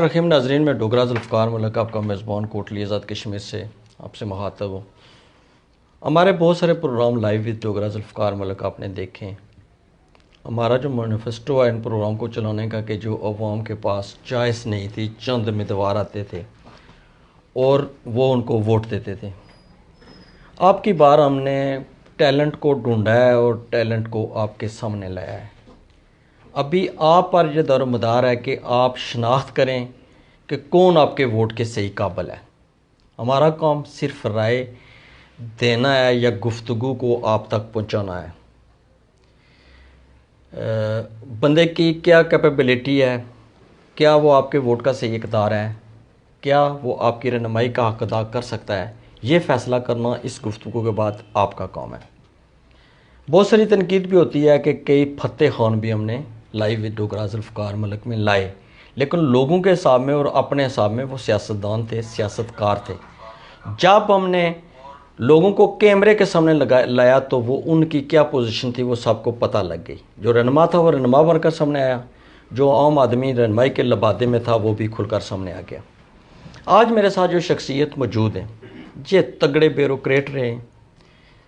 رحیم ناظرین، میں ڈوگرا ذوالفقار ملک آپ کا میزبان کوٹلی آزاد کشمیر سے آپ سے مخاطب ہوں۔ ہمارے بہت سارے program live with Dogra Zulfiqar Malik آپ نے دیکھے ہیں۔ ہمارا جو مینیفیسٹو ہے ان پروگرام کو چلانے کا کہ جو عوام کے پاس چوائس نہیں تھی، چند امیدوار آتے تھے اور وہ ان کو ووٹ دیتے تھے۔ آپ کی بار ہم نے ٹیلنٹ کو ڈھونڈا ہے اور ٹیلنٹ کو آپ کے سامنے لایا ہے۔ ابھی آپ پر یہ دار و مدار ہے کہ آپ شناخت کریں کہ کون آپ کے ووٹ کے صحیح قابل ہے۔ ہمارا کام صرف رائے دینا ہے یا گفتگو کو آپ تک پہنچانا ہے۔ بندے کی کیا کیپیبلٹی ہے، کیا وہ آپ کے ووٹ کا صحیح اقدار ہے، کیا وہ آپ کی رہنمائی کا حق ادا کر سکتا ہے، یہ فیصلہ کرنا اس گفتگو کے بعد آپ کا کام ہے۔ بہت ساری تنقید بھی ہوتی ہے کہ کئی فتح خان بھی ہم نے لائیو وتھ ڈوگرا ذوالفقار ملک میں لائے، لیکن لوگوں کے حساب میں اور اپنے حساب میں وہ سیاستدان تھے، سیاستکار تھے۔ جب ہم نے لوگوں کو کیمرے کے سامنے لایا تو وہ ان کی کیا پوزیشن تھی وہ سب کو پتہ لگ گئی۔ جو رہنما تھا وہ رہنما بن کر سامنے آیا، جو عام آدمی رہنمائی کے لبادے میں تھا وہ بھی کھل کر سامنے آ گیا۔ آج میرے ساتھ جو شخصیت موجود ہیں یہ تگڑے بیوروکریٹ رہے ہیں،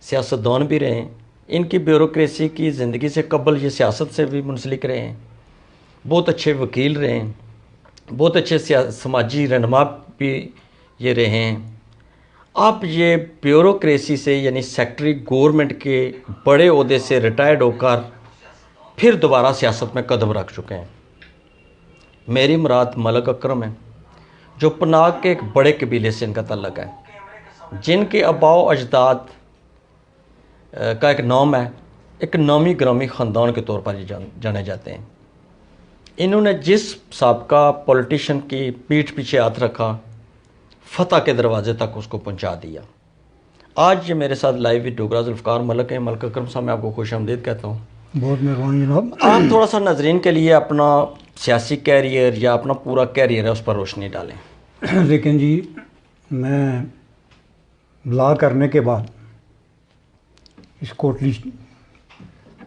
سیاستدان بھی رہے ہیں۔ ان کی بیوروکریسی کی زندگی سے قبل یہ سیاست سے بھی منسلک رہے ہیں، بہت اچھے وکیل رہے ہیں، بہت اچھے سماجی رہنما بھی یہ رہے ہیں۔ آپ یہ بیوروکریسی سے یعنی سیکٹری گورنمنٹ کے بڑے عہدے سے ریٹائرڈ ہو کر پھر دوبارہ سیاست میں قدم رکھ چکے ہیں۔ میری مراد ملک اکرم ہے، جو پناگ کے ایک بڑے قبیلے سے ان کا تعلق ہے، جن کے آباء و اجداد کا ایک نام ہے، ایک نامی گرامی خاندان کے طور پر یہ جانے جاتے ہیں۔ انہوں نے جس سابقہ پولیٹیشن کی پیٹھ پیچھے ہاتھ رکھا، فتح کے دروازے تک اس کو پہنچا دیا۔ آج یہ میرے ساتھ لائیو وتھ ڈوگرا ذوالفقار ملک ہیں۔ ملک اکرم صاحب، میں آپ کو خوش آمدید کہتا ہوں۔ بہت مہربانی جناب۔ آپ تھوڑا سا ناظرین کے لیے اپنا سیاسی کیریئر یا اپنا پورا کیریئر ہے اس پر روشنی ڈالیں۔ لیکن جی، میں لا کرنے کے بعد اس کوٹلی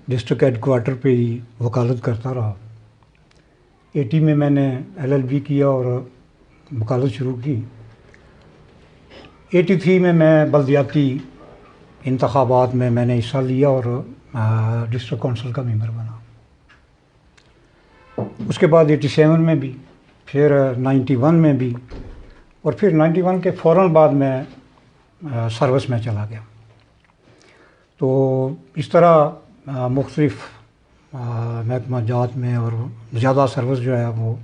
ڈسٹرکٹ ہیڈ کوارٹر پہ ہی وکالت کرتا رہا۔ 80 میں نے LLB کیا اور وکالت شروع کی۔ 83 میں بلدیاتی انتخابات میں نے حصہ لیا اور ڈسٹرکٹ کونسل کا ممبر بنا۔ اس کے بعد 87 میں بھی، پھر 91 میں بھی، اور پھر 91 کے فوراً بعد میں سروس میں چلا گیا۔ تو اس طرح مختلف محکمہ جات میں اور زیادہ سروس جو ہے وہ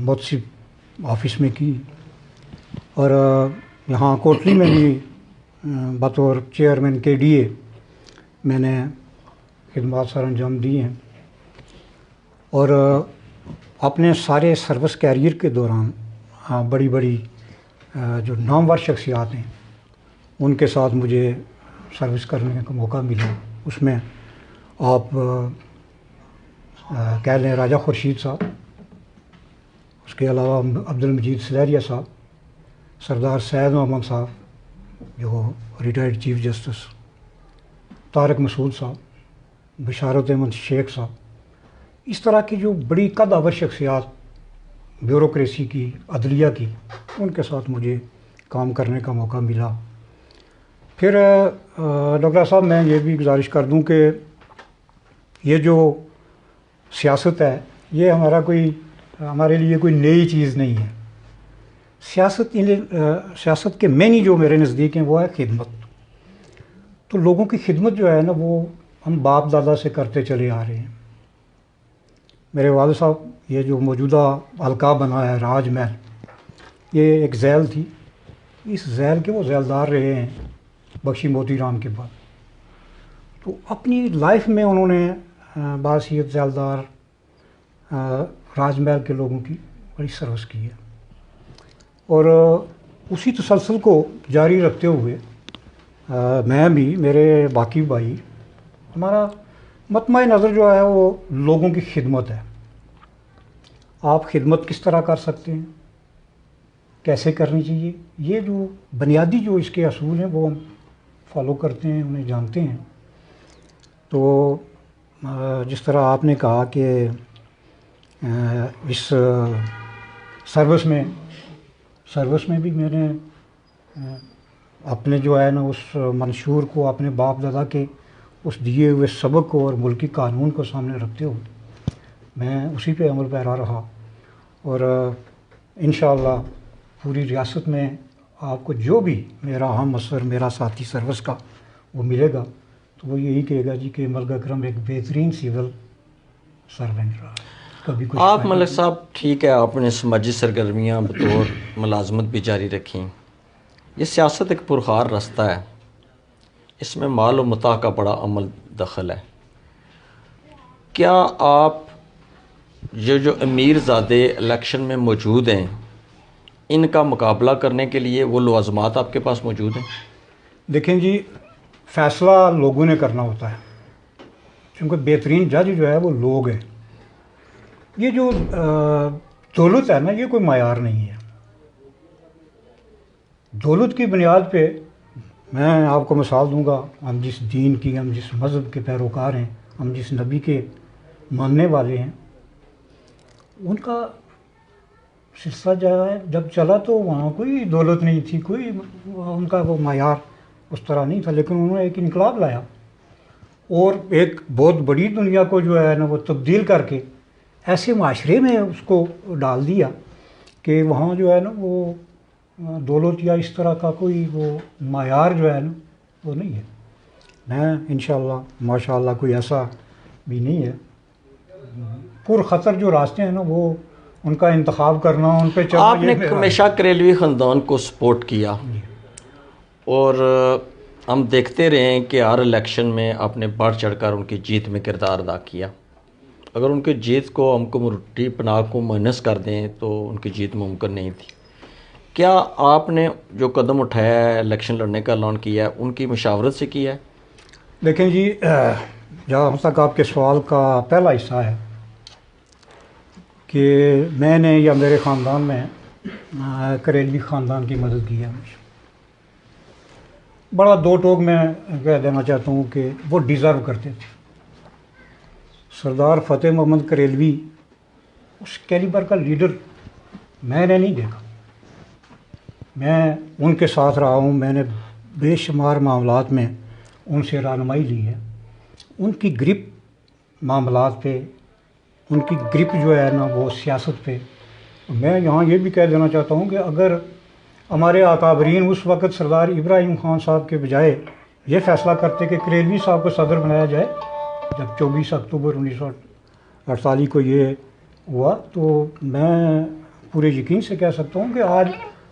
متعصب آفس میں کی، اور یہاں کوٹلی میں بھی بطور چیئرمین KDA میں نے خدمات سر انجام دی ہیں۔ اور اپنے سارے سروس کیریئر کے دوران بڑی بڑی جو نامور شخصیات ہیں ان کے ساتھ مجھے سروس کرنے کا موقع ملا۔ اس میں آپ کہہ لیں راجہ خورشید صاحب، اس کے علاوہ عبدالمجید سلیریہ صاحب، سردار سید محمد صاحب جو ریٹائرڈ چیف جسٹس، طارق مسعود صاحب، بشارت احمد شیخ صاحب، اس طرح کی جو بڑی قدآور شخصیات بیوروکریسی کی، عدلیہ کی، ان کے ساتھ مجھے کام کرنے کا موقع ملا۔ پھر ڈاکٹر صاحب، میں یہ بھی گزارش کر دوں کہ یہ جو سیاست ہے یہ ہمارے لیے کوئی نئی چیز نہیں ہے۔ سیاست کے معنی جو میرے نزدیک ہیں وہ ہے خدمت۔ تو لوگوں کی خدمت جو ہے نا وہ ہم باپ دادا سے کرتے چلے آ رہے ہیں۔ میرے والد صاحب، یہ جو موجودہ حلقہ بنا ہے راج محل، یہ ایک ذیل تھی، اس ذیل کے وہ ذیلدار رہے ہیں بخشی موتی رام کے بعد۔ تو اپنی لائف میں انہوں نے باحثیت ذیلدار راج محل کے لوگوں کی بڑی سروس کی ہے، اور اسی تسلسل کو جاری رکھتے ہوئے میں بھی، میرے باقی بھائی، ہمارا مطمع نظر جو ہے وہ لوگوں کی خدمت ہے۔ آپ خدمت کس طرح کر سکتے ہیں، کیسے کرنی چاہیے، یہ جو بنیادی جو اس کے اصول ہیں وہ ہم فالو کرتے ہیں، انہیں جانتے ہیں۔ تو جس طرح آپ نے کہا کہ اس سروس میں بھی میں نے اپنے جو ہے نا اس منشور کو، اپنے باپ دادا کے اس دیے ہوئے سبق کو اور ملکی قانون کو سامنے رکھتے ہوئے میں اسی پہ عمل پیرا رہا، اور انشاءاللہ پوری ریاست میں آپ کو جو بھی میرا ہم اثر، میرا ساتھی سروس کا وہ ملے گا تو وہ یہی کہے گا جی کہ ملک اکرم ایک بہترین سول سرونٹ رہا، کبھی کچھ آپ ملک صاحب ٹھیک ہے، آپ نے سماجی سرگرمیاں بطور ملازمت بھی جاری رکھیں، یہ سیاست ایک پرخار رستہ ہے، اس میں مال و متاع کا بڑا عمل دخل ہے۔ کیا آپ یہ جو امیر زادے الیکشن میں موجود ہیں ان کا مقابلہ کرنے کے لیے وہ لوازمات آپ کے پاس موجود ہیں؟ دیکھیں جی، فیصلہ لوگوں نے کرنا ہوتا ہے، کیونکہ بہترین جج جو ہے وہ لوگ ہیں۔ یہ جو دولت ہے نا، یہ کوئی معیار نہیں ہے۔ دولت کی بنیاد پہ میں آپ کو مثال دوں گا، ہم جس دین کی، ہم جس مذہب کے پیروکار ہیں، ہم جس نبی کے ماننے والے ہیں، ان کا سلسلہ جب چلا تو وہاں کوئی دولت نہیں تھی، کوئی ان کا وہ معیار اس طرح نہیں تھا، لیکن انہوں نے ایک انقلاب لایا اور ایک بہت بڑی دنیا کو جو ہے نا وہ تبدیل کر کے ایسے معاشرے میں اس کو ڈال دیا کہ وہاں جو ہے نا وہ دولت یا اس طرح کا کوئی وہ معیار جو ہے نا وہ نہیں ہے۔ میں انشاءاللہ ماشاءاللہ کوئی ایسا بھی نہیں ہے۔ پر خطر جو راستے ہیں نا وہ ان کا انتخاب کرنا، ان پہ چلنا، آپ نے ہمیشہ کریلوی خاندان کو سپورٹ کیا اور ہم دیکھتے رہے ہیں کہ ہر الیکشن میں آپ نے بڑھ چڑھ کر ان کی جیت میں کردار ادا کیا۔ اگر ان کی جیت کو ہم کمیونٹی پناہ کو مائنس کر دیں تو ان کی جیت ممکن نہیں تھی۔ کیا آپ نے جو قدم اٹھایا ہے، الیکشن لڑنے کا اعلان کیا ہے، ان کی مشاورت سے کیا ہے؟ دیکھیں جی، جہاں تک آپ کے سوال کا پہلا حصہ ہے کہ میں نے یا میرے خاندان میں کریلوی خاندان کی مدد کی ہے ہمیشہ، بڑا دو ٹوک میں کہہ دینا چاہتا ہوں کہ وہ ڈیزرو کرتے تھے۔ سردار فتح محمد کریلوی اس کیلیبر کا لیڈر میں نے نہیں دیکھا۔ میں ان کے ساتھ رہا ہوں، میں نے بے شمار معاملات میں ان سے رہنمائی لی ہے۔ ان کی گرپ معاملات پہ، ان کی گرپ جو ہے نا وہ سیاست پہ، میں یہاں یہ بھی کہہ دینا چاہتا ہوں کہ اگر ہمارے اکابرین اس وقت سردار ابراہیم خان صاحب کے بجائے یہ فیصلہ کرتے کہ کریلوی صاحب کو صدر بنایا جائے، جب 24 اکتوبر 1948 کو یہ ہوا، تو میں پورے یقین سے کہہ سکتا ہوں کہ آج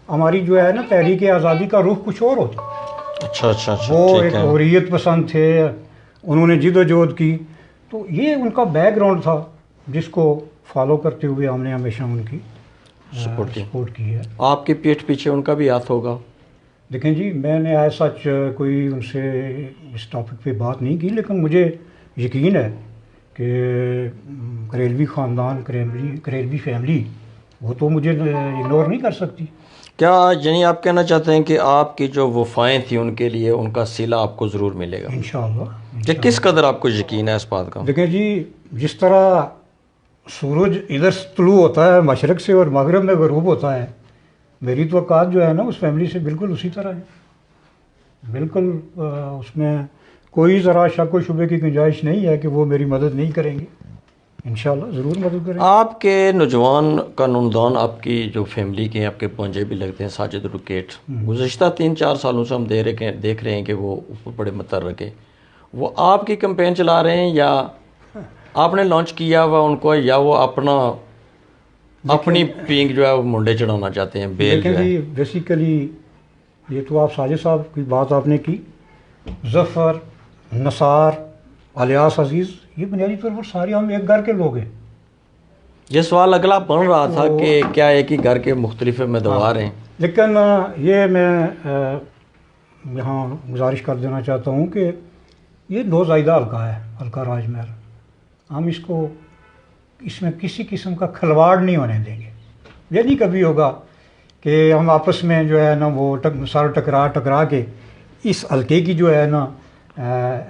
ہماری جو ہے نا تحریک آزادی کا رخ کچھ اور ہوتا۔ اچھا وہ ایک حریت پسند تھے، انہوں نے جد و جہد کی، تو یہ ان کا بیک گراؤنڈ تھا جس کو فالو کرتے ہوئے ہم نے ہمیشہ ان کی سپورٹ کی ہے۔ آپ کی پیٹھ پیچھے ان کا بھی ہاتھ ہوگا؟ دیکھیں جی، میں نے ایز سچ کوئی ان سے اس ٹاپک پہ بات نہیں کی، لیکن مجھے یقین ہے کہ کریلوی خاندان، کریلوی فیملی وہ تو مجھے اگنور نہیں کر سکتی۔ کیا یعنی آپ کہنا چاہتے ہیں کہ آپ کی جو وفائیں تھیں ان کے لیے ان کا صلہ آپ کو ضرور ملے گا؟ انشاءاللہ۔ یہ کس قدر آپ کو یقین ہے اس بات کا؟ دیکھیں جی، جس طرح سورج ادھر سے طلوع ہوتا ہے مشرق سے اور مغرب میں غروب ہوتا ہے، میری توقعات جو ہے نا اس فیملی سے بالکل اسی طرح ہے۔ بالکل اس میں کوئی ذرا شک و شبے کی گنجائش نہیں ہے کہ وہ میری مدد نہیں کریں گے۔ انشاءاللہ ضرور مدد کریں گے۔ آپ کے نوجوان قانوندان، آپ کی جو فیملی کے آپ کے پونجے بھی لگتے ہیں، ساجد رکیٹ، گزشتہ 3-4 سالوں سے ہم دیکھ رہے ہیں کہ وہ اوپر بڑے متحرک ہیں، وہ آپ کی کمپین چلا رہے ہیں یا آپ نے لانچ کیا ہوا ان کو، یا وہ اپنی پینگ جو ہے وہ منڈے چڑھانا چاہتے ہیں، بیل جو دیکھیں ہے؟ جی، بیسیکلی یہ تو آپ ساجد صاحب کی بات آپ نے کی، ظفر، نثار، الیاس عزیز، یہ بنیادی طور پر سارے ہم ایک گھر کے لوگ ہیں۔ یہ سوال اگلا بن رہا تھا کہ کیا ایک ہی گھر کے مختلف امیدوار ہیں؟ لیکن یہ میں یہاں گزارش کر دینا چاہتا ہوں کہ یہ نوزائیدہ حلقہ ہے، حلقہ راج محل، ہم اس میں کسی قسم کا کھلواڑ نہیں ہونے دیں گے۔ یہ نہیں کبھی ہوگا کہ ہم آپس میں جو ہے نا وہ سر ٹکرا کے اس حلقے کی جو ہے نا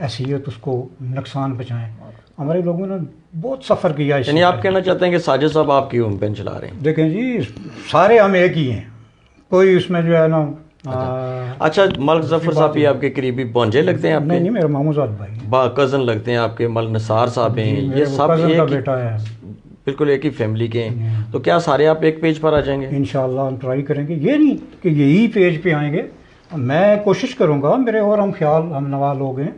حیثیت اس کو نقصان پہنچائیں۔ ہمارے لوگوں نے بہت سفر کیا اس یعنی سے آپ کہنا چاہتے ہیں کہ ساجد صاحب آپ کی ہوم پین چلا رہے ہیں؟ دیکھیں جی سارے ہم ایک ہی ہیں، کوئی اس میں جو ہے نا اچھا، ملک ظفر صاحب بھی آپ کے قریبی بانجے لگتے ہیں آپ نہیں کے؟ نہیں، میرے ماموں زاد بھائی کزن لگتے ہیں آپ کے، ملک نثار صاحب ہیں، یہ میرے سب کزن کا ایک ہی بیٹا ہے۔ بالکل ایک ہی فیملی کے ہیں، تو کیا سارے آپ ایک پیج پر آ جائیں گے؟ انشاءاللہ ہم ٹرائی کریں گے، یہ نہیں کہ یہی پیج پہ آئیں گے، میں کوشش کروں گا، میرے اور ہم نوا لوگ ہیں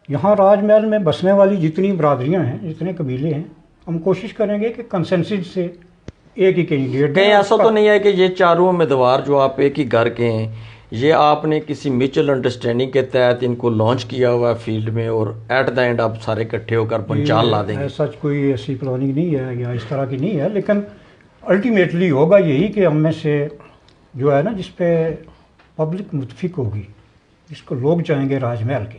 یہاں راج محل میں بسنے والی جتنی برادریاں ہیں، جتنے قبیلے ہیں، ہم کوشش کریں گے کہ کنسنسس سے ایک ہی کینڈیڈیٹ کہیں ایسا تو نہیں ہے کہ یہ چاروں امیدوار جو آپ ایک ہی گھر کے ہیں، یہ آپ نے کسی میوچل انڈرسٹینڈنگ کے تحت ان کو لانچ کیا ہوا ہے فیلڈ میں، اور ایٹ دا اینڈ آپ سارے اکٹھے ہو کر پنچال لا دیں گے؟ سچ کوئی ایسی پلاننگ نہیں ہے یا اس طرح کی نہیں ہے، لیکن الٹیمیٹلی ہوگا یہی کہ ہم میں سے جو ہے نا جس پہ پبلک متفق ہوگی، جس کو لوگ چاہیں گے راج محل کے،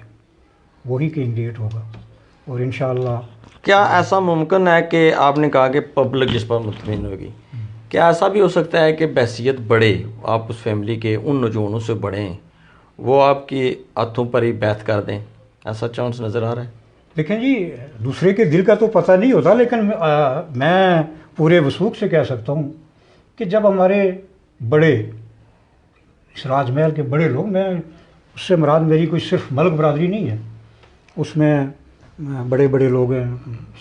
وہی کینڈیڈیٹ ہوگا، اور انشاءاللہ کیا ایسا ممکن ہے کہ آپ نے کہا کہ پبلک جس پر مطمئن ہوگی، کیا ایسا بھی ہو سکتا ہے کہ بحثیت بڑے، آپ اس فیملی کے ان نوجوانوں سے بڑے ہیں، وہ آپ کی ہاتھوں پر ہی بیعت کر دیں؟ ایسا چانس نظر آ رہا ہے؟ دیکھیں جی دوسرے کے دل کا تو پتہ نہیں ہوتا، لیکن میں پورے وثوق سے کہہ سکتا ہوں کہ جب ہمارے بڑے اس راج محل کے بڑے لوگ، میں اس سے مراد میری کوئی صرف ملک برادری نہیں ہے، اس میں بڑے بڑے لوگ ہیں،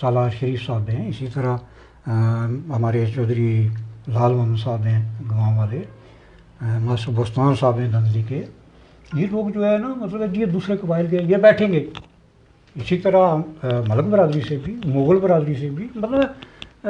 سالار شریف صاحب ہیں، اسی طرح ہمارے چودھری لال محمد صاحب ہیں گاؤں والے، ماسٹر بوستان صاحب ہیں دندلی کے، یہ لوگ جو ہے نا مطلب یہ دوسرے قبائل کے یہ بیٹھیں گے، اسی طرح ملک برادری سے بھی، مغل برادری سے بھی، مطلب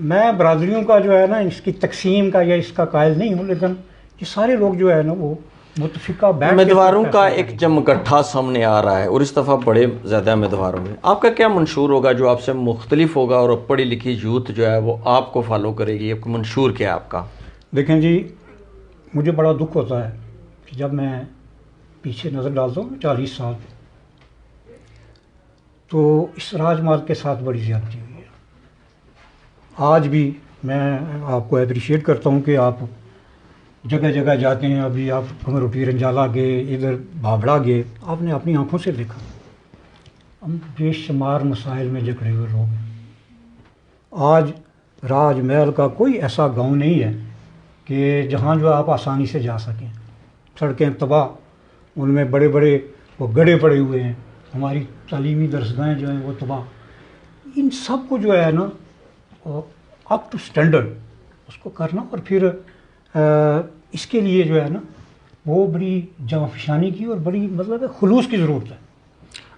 میں برادریوں کا جو ہے نا اس کی تقسیم کا یا اس کا قائل نہیں ہوں، لیکن یہ سارے لوگ جو ہے نا وہ متفقہ بیٹھ کے امیدواروں کا فیصلہ ایک کریں گے۔ جمگٹھا سامنے آ رہا ہے، اور اس دفعہ بڑے زیادہ امیدوار ہوں گے، آپ کا کیا منشور ہوگا جو آپ سے مختلف ہوگا، اور پڑھی لکھی یوتھ جو ہے وہ آپ کو فالو کرے گی؟ ایک منشور کیا ہے آپ کا؟ دیکھیں جی مجھے بڑا دکھ ہوتا ہے کہ جب میں پیچھے نظر ڈالتا ہوں 40 سال، تو اس راج محل کے ساتھ بڑی زیادتی ہوئی ہے۔ آج بھی میں آپ کو اپریشیٹ کرتا ہوں کہ آپ جگہ جگہ جاتے ہیں، ابھی آپ کمروٹی رنجالہ گئے، ادھر بھابڑا گئے، آپ نے اپنی آنکھوں سے دیکھا ہم بے شمار مسائل میں جکڑے ہوئے لوگ ہیں۔ آج راج محل کا کوئی ایسا گاؤں نہیں ہے کہ جہاں جو آپ آسانی سے جا سکیں، سڑکیں تباہ، ان میں بڑے بڑے وہ گڑھے پڑے ہوئے ہیں، ہماری تعلیمی درسگاہیں جو ہیں وہ تباہ، ان سب کو جو ہے نا اپ ٹو اسٹینڈرڈ اس کو کرنا، اور پھر اس کے لیے جو ہے نا وہ بڑی جاں فشانی کی اور بڑی مطلب خلوص کی ضرورت ہے۔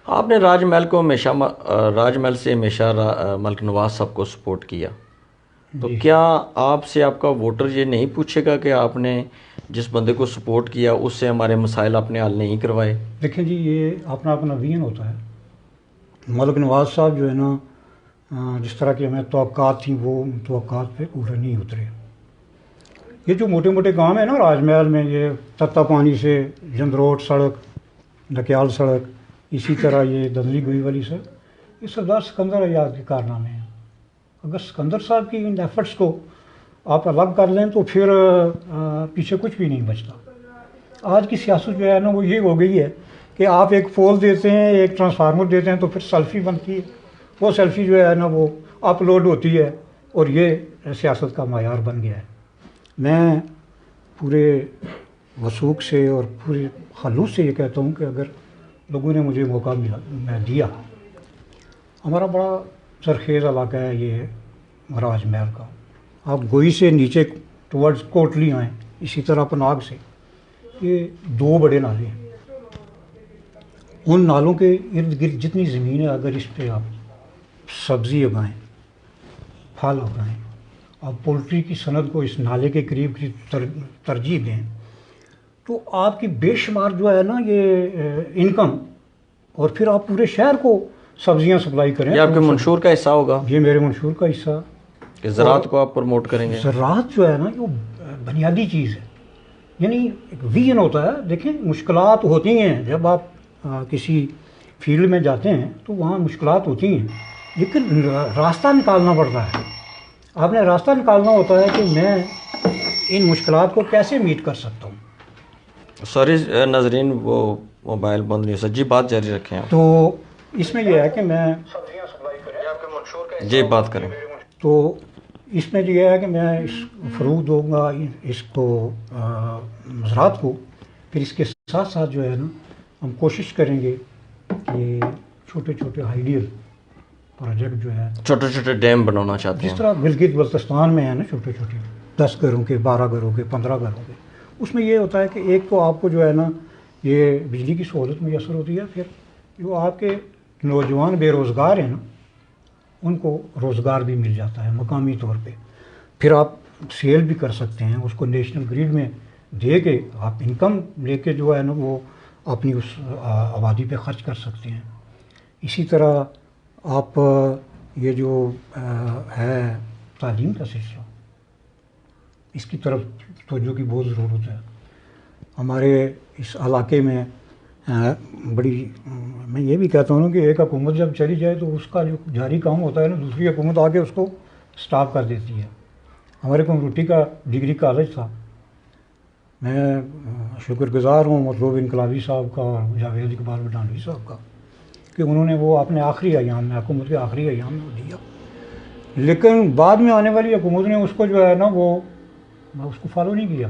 آپ نے راج محل کو ہمیشہ راج محل سے ہمیشہ ملک نواز صاحب کو سپورٹ کیا، تو کیا آپ سے آپ کا ووٹر یہ نہیں پوچھے گا کہ آپ نے جس بندے کو سپورٹ کیا اس سے ہمارے مسائل آپ نے حل نہیں کروائے؟ دیکھیں جی یہ اپنا اپنا ویژن ہوتا ہے، ملک نواز صاحب جو ہے نا جس طرح کی ہمیں توقعات تھیں وہ توقعات پہ پورے نہیں اترے۔ یہ جو موٹے موٹے کام ہیں نا راج محل میں، یہ تتا پانی سے جندروٹ سڑک، ڈکیال سڑک، اسی طرح یہ دندلی گوئی والی سڑک، یہ سردار سکندر ایاز کے کارنامے ہیں۔ اگر سکندر صاحب کی ان ایفرٹس کو آپ الگ کر لیں تو پھر پیچھے کچھ بھی نہیں بچتا۔ آج کی سیاست جو ہے نا وہ یہ ہو گئی ہے کہ آپ ایک پول دیتے ہیں، ایک ٹرانسفارمر دیتے ہیں، تو پھر سیلفی بنتی ہے، وہ سیلفی جو ہے نا وہ اپلوڈ ہوتی ہے، اور یہ سیاست کا معیار بن گیا ہے۔ میں پورے وثوق سے اور پورے خلوص سے یہ کہتا ہوں کہ اگر لوگوں نے مجھے موقع دیا، ہمارا بڑا سرخیز علاقہ ہے یہ راج محل کا، آپ گوئی سے نیچے ٹورڈز کوٹلی آئیں، اسی طرح پناگ سے، یہ 2 بڑے نالے ہیں، ان نالوں کے ارد گرد جتنی زمین ہے اگر اس پہ آپ سبزی اگائیں، پھل اگائیں، آپ پولٹری کی صنعت کو اس نالے کے قریب ترجیح دیں، تو آپ کی بے شمار جو ہے نا یہ انکم، اور پھر آپ پورے شہر کو سبزیاں سپلائی کریں۔ یہ آپ کے منشور کا حصہ ہوگا یہ میرے منشور کا حصہ، کہ زراعت کو آپ پروموٹ کریں گے؟ زراعت جو ہے نا یہ بنیادی چیز ہے، یعنی ایک ویژن ہوتا ہے۔ دیکھیں مشکلات ہوتی ہیں، جب آپ کسی فیلڈ میں جاتے ہیں تو وہاں مشکلات ہوتی ہیں، لیکن راستہ نکالنا پڑتا ہے۔ آپ نے راستہ نکالنا ہوتا ہے کہ میں ان مشکلات کو کیسے میٹ کر سکتا ہوں۔ سوری ناظرین، وہ موبائل بند نہیں ہو سکتا، جی بات جاری رکھیں آپ۔ تو اس میں یہ ہے کہ میں جی بات کریں. تو اس میں یہ ہے کہ میں اس فروغ دوں گا اس کو مزارات کو، پھر اس کے ساتھ ساتھ جو ہے نا ہم کوشش کریں گے کہ چھوٹے چھوٹے آئیڈیل پروجیکٹ جو ہے، چھوٹے چھوٹے ڈیم بنانا چاہتے ہیں. جس طرح گلگت بلتستان میں ہے نا چھوٹے چھوٹے 10 گھروں کے، 12 گھروں کے، 15 گھروں کے، اس میں یہ ہوتا ہے کہ ایک تو آپ کو جو ہے نا یہ بجلی کی سہولت میسر ہوتی ہے، پھر جو آپ کے نوجوان بے روزگار ہیں نا ان کو روزگار بھی مل جاتا ہے مقامی طور پہ، پھر آپ سیل بھی کر سکتے ہیں اس کو نیشنل گریڈ میں دے کے، آپ انکم لے کے جو ہے نا وہ اپنی اس آبادی پہ خرچ کر سکتے ہیں. اسی طرح آپ یہ جو ہے تعلیم کا سلسلہ، اس کی طرف توجہ کی بہت ضرورت ہے. ہمارے اس علاقے میں بڑی، میں یہ بھی کہتا ہوں کہ ایک حکومت جب چلی جائے تو اس کا جو جاری کام ہوتا ہے نا دوسری حکومت آ کے اس کو سٹاپ کر دیتی ہے. ہمارے کمروٹی کا ڈگری کالج تھا، میں شکر گزار ہوں مطلوب انقلابی صاحب کا اور جاوید اقبال بڈانوی صاحب کا کہ انہوں نے وہ اپنے آخری ایام میں، حکومت کے آخری ایام میں دیا. لیکن بعد میں آنے والی حکومت نے اس کو جو ہے نا وہ اس کو فالو نہیں کیا.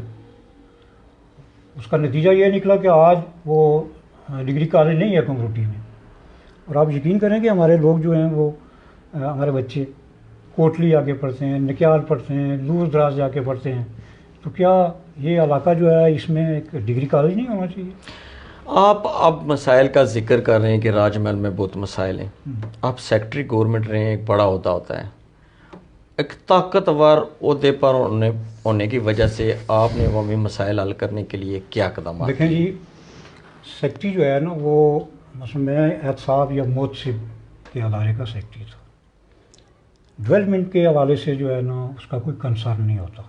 اس کا نتیجہ یہ نکلا کہ آج وہ ڈگری کالج نہیں ہے کمروٹی میں. اور آپ یقین کریں کہ ہمارے لوگ جو ہیں وہ ہمارے بچے کوٹلی آ کے پڑھتے ہیں، نکیال پڑھتے ہیں، دور دراز جا کے پڑھتے ہیں. تو کیا یہ علاقہ جو ہے اس میں ایک ڈگری کالج نہیں ہونا چاہیے؟ آپ اب مسائل کا ذکر کر رہے ہیں کہ راج محل میں بہت مسائل ہیں. آپ سیکٹری گورنمنٹ رہے ہیں، ایک بڑا عہدہ ہوتا ہے، ایک طاقتور عہدے پر ہونے کی وجہ سے آپ نے عوامی مسائل حل کرنے کے لیے کیا اقدامات؟ دیکھیں جی، سیکٹری جو ہے نا وہ مثلا میں احتساب یا محتسب کے ادارے کا سیکٹری تھا. ڈیولپمنٹ کے حوالے سے جو ہے نا اس کا کوئی کنسرن نہیں ہوتا.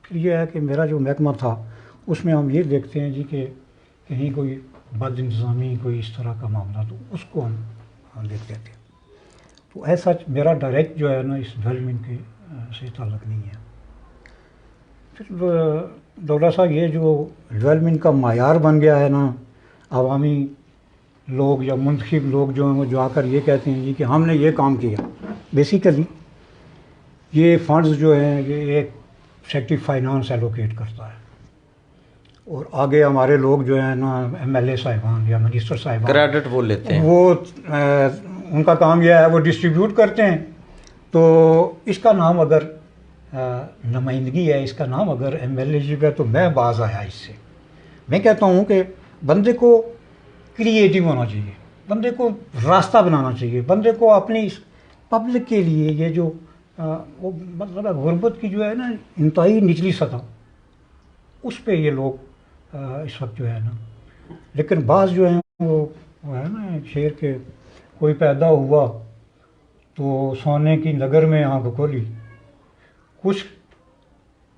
پھر یہ ہے کہ میرا جو محکمہ تھا اس میں ہم یہ دیکھتے ہیں جی کہ کہیں کوئی بد انتظامی کوئی اس طرح کا معاملہ تو اس کو ہم دیکھتے تھے. تو ایسا میرا ڈائریکٹ جو ہے نا اس ڈیولپمنٹ کے سے تعلق نہیں ہے. پھر ڈولا صاحب یہ جو ڈیولپمنٹ کا معیار بن گیا ہے نا، عوامی لوگ یا منتخب لوگ جو ہیں وہ جو آ کر یہ کہتے ہیں جی کہ ہم نے یہ کام کیا. بیسیکلی یہ فنڈز جو ہیں یہ ایک سیکٹری فائنانس ایلوکیٹ کرتا ہے، اور آگے ہمارے لوگ جو ہیں نا ایم ایل اے صاحبان یا منسٹر صاحبان کریڈٹ وہ لیتے ہیں، وہ ان کا کام یہ ہے وہ ڈسٹریبیوٹ کرتے ہیں. تو اس کا نام اگر نمائندگی ہے، اس کا نام اگر ایم ایل اے شپ ہے تو میں باز آیا اس سے. میں کہتا ہوں کہ بندے کو کریٹیو ہونا چاہیے، بندے کو راستہ بنانا چاہیے، بندے کو اپنی پبلک کے لیے یہ جو وہ مطلب غربت کی جو ہے نا انتہائی نچلی سطح، اس پہ یہ لوگ اس وقت جو ہے نا. لیکن بعض جو ہیں وہ ہے نا شعر کے، کوئی پیدا ہوا تو سونے کی نگر میں آنکھ کھولی، کچھ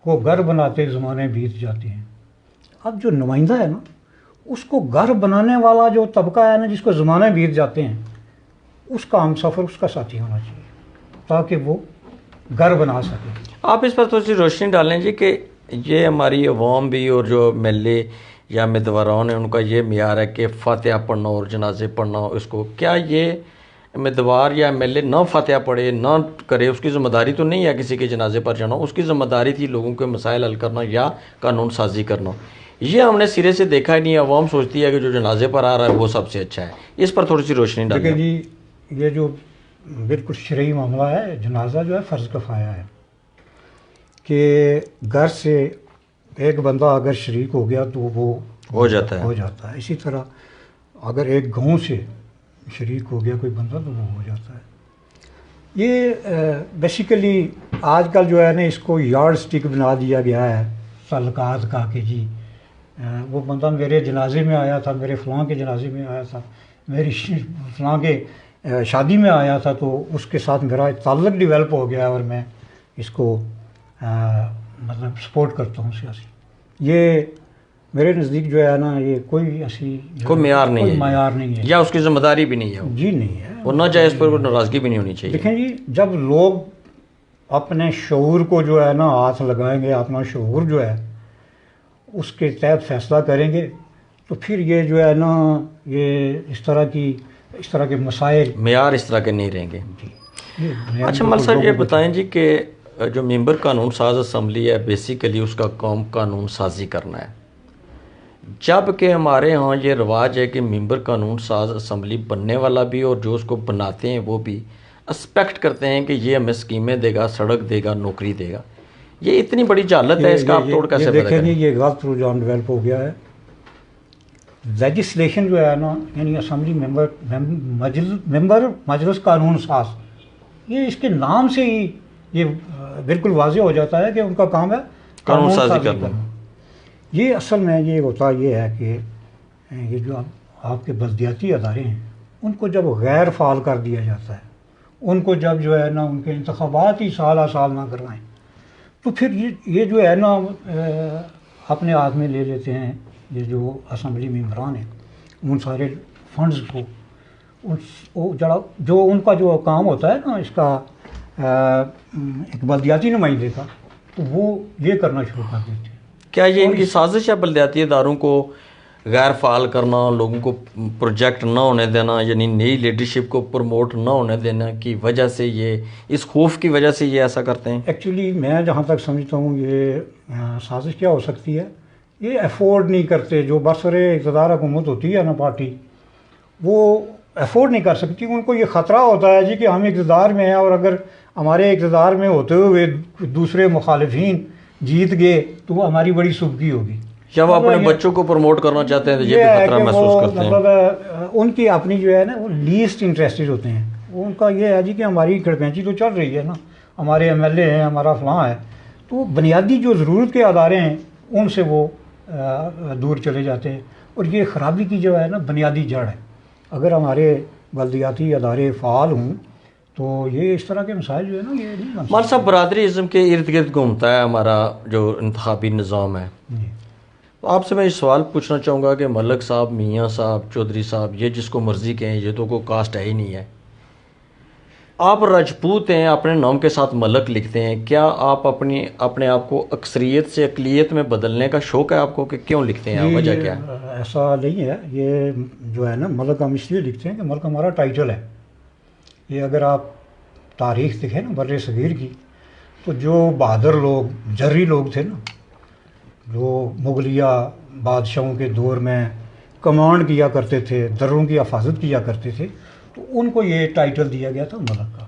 کو گھر بناتے زمانے بیت جاتے ہیں. اب جو نمائندہ ہے نا اس کو گھر بنانے والا جو طبقہ ہے نا جس کو زمانے بیت جاتے ہیں، اس کا ہم سفر اس کا ساتھی ہونا چاہیے تاکہ وہ گھر بنا سکے. آپ اس پر تھوڑی سی روشنی ڈالیں جی کہ یہ ہماری عوام بھی اور جو ایم ایل اے یا امیدواران ہیں ان کا یہ معیار ہے کہ فاتحہ پڑھنا اور جنازے پڑھنا، اس کو کیا یہ امیدوار یا ایم ایل اے نہ فاتحہ پڑھے نہ کرے، اس کی ذمہ داری تو نہیں ہے کسی کے جنازے پر جانا، اس کی ذمہ داری تھی لوگوں کے مسائل حل کرنا یا قانون سازی کرنا. یہ ہم نے سرے سے دیکھا ہی نہیں. عوام سوچتی ہے کہ جو جنازے پر آ رہا ہے وہ سب سے اچھا ہے. اس پر تھوڑی سی روشنی ڈالیں. دیکھیں جی، یہ جو بالکل شرعی معاملہ ہے، جنازہ جو ہے فرض کفایہ ہے کہ گھر سے ایک بندہ اگر شریک ہو گیا تو وہ ہو جاتا ہے. اسی طرح اگر ایک گاؤں سے شریک ہو گیا کوئی بندہ تو وہ ہو جاتا ہے. یہ بیسیکلی آج کل جو ہے نا اس کو یارڈ سٹک بنا دیا گیا ہے تعلقات کا کہ جی وہ بندہ میرے جنازے میں آیا تھا، میرے فلاں کے جنازے میں آیا تھا، میری فلاں کے شادی میں آیا تھا تو اس کے ساتھ میرا تعلق ڈیولپ ہو گیا اور میں اس کو مطلب سپورٹ کرتا ہوں سیاسی. یہ میرے نزدیک جو ہے نا یہ کوئی ایسی کوئی معیار نہیں ہے یا اس کی ذمہ داری بھی نہیں ہے. جی نہیں ہے، اور نہ چاہے اس پر کوئی ناراضگی بھی نہیں ہونی چاہیے. دیکھیں جی، جب لوگ اپنے شعور کو جو ہے نا ہاتھ لگائیں گے، اپنا شعور جو ہے اس کے تحت فیصلہ کریں گے تو پھر یہ جو ہے نا یہ اس طرح کے مسائل معیار اس طرح کے نہیں رہیں گے. جی اچھا مل صاحب یہ بتائیں جی کہ جو ممبر قانون ساز اسمبلی ہے بیسیکلی اس کا کام قانون سازی کرنا ہے، جب کہ ہمارے ہاں یہ رواج ہے کہ ممبر قانون ساز اسمبلی بننے والا بھی اور جو اس کو بناتے ہیں وہ بھی ایکسپیکٹ کرتے ہیں کہ یہ ہمیں اسکیمیں دے گا، سڑک دے گا، نوکری دے گا. یہ اتنی بڑی جہالت ہے، اس کا آپ توڑ کیسے پیدا دیکھیں کریں؟ یہ غلط رجحان ڈیولپ ہو گیا ہے. لیجسلیشن جو ہے نا، یعنی اسمبلی ممبر مجلس قانون ساز، یہ اس کے نام سے ہی یہ بالکل واضح ہو جاتا ہے کہ ان کا کام ہے قانون سازی سازی کرنا. یہ اصل میں یہ ہوتا یہ ہے کہ یہ جو آپ کے بلدیاتی ادارے ہیں ان کو جب غیر فعال کر دیا جاتا ہے، ان کو جب جو ہے نا ان کے انتخابات ہی سالہ سال نہ کروائیں، تو پھر یہ جو ہے نا اپنے ہاتھ میں لے لیتے ہیں یہ جو اسمبلی ممبران ہیں ان سارے فنڈز کو، جو ان کا جو کام ہوتا ہے نا اس کا ایک بلدیاتی نمائندے کا، تو وہ یہ کرنا شروع کر دیتے ہیں. کیا یہ ان کی سازش ہے بلدیاتی اداروں کو غیر فعال کرنا، لوگوں کو پروجیکٹ نہ ہونے دینا، یعنی نئی لیڈرشپ کو پروموٹ نہ ہونے دینا کی وجہ سے، یہ اس خوف کی وجہ سے یہ ایسا کرتے ہیں؟ ایکچولی میں جہاں تک سمجھتا ہوں یہ سازش کیا ہو سکتی ہے، یہ افورڈ نہیں کرتے. جو برسر اقتدار حکومت ہوتی ہے نا پارٹی، وہ افورڈ نہیں کر سکتی. ان کو یہ خطرہ ہوتا ہے جی کہ ہم اقتدار میں ہیں اور اگر ہمارے اقتدار میں ہوتے ہوئے دوسرے مخالفین جیت گئے تو وہ ہماری بڑی سبکی ہوگی. یا وہ اپنے بچوں کو پروموٹ کرنا چاہتے ہیں تو یہ بھی ہے خطرہ کہ محسوس وہ کرتے ہیں. مطلب ان کی اپنی جو ہے نا وہ لیسٹ انٹرسٹڈ ہوتے ہیں. ان کا یہ ہے جی کہ ہماری کھڑپینچی تو چل رہی ہے نا، ہمارے ایم ایل اے ہیں، ہمارا فلاں ہے، تو بنیادی جو ضرورت کے ادارے ہیں ان سے وہ دور چلے جاتے ہیں. اور یہ خرابی کی جو ہے نا بنیادی جڑ ہے. اگر ہمارے بلدیاتی ادارے فعال ہوں تو یہ اس طرح کے مسائل جو ہے نا یہ نہیں. مال صاحب برادری ازم کے ارد گرد گھومتا ہے ہمارا جو انتخابی نظام ہے. آپ سے میں یہ سوال پوچھنا چاہوں گا کہ ملک صاحب، میاں صاحب، چودھری صاحب، یہ جس کو مرضی کہیں، یہ تو کوئی کاسٹ ہے ہی نہیں ہے. آپ راجپوت ہیں، اپنے نام کے ساتھ ملک لکھتے ہیں. کیا آپ اپنے آپ کو اکثریت سے اقلیت میں بدلنے کا شوق ہے آپ کو، کہ کیوں لکھتے ہیں؟ وجہ کیا ہے؟ ایسا نہیں ہے. یہ جو ہے نا ملک ہم اس لیے لکھتے ہیں کہ ملک ہمارا ٹائٹل ہے. یہ اگر آپ تاریخ دیکھیں نا بر صغیر کی، تو جو بہادر لوگ، جرری لوگ تھے نا، جو مغلیہ بادشاہوں کے دور میں کمانڈ کیا کرتے تھے، دروں کی حفاظت کیا کرتے تھے، تو ان کو یہ ٹائٹل دیا گیا تھا ملک کا.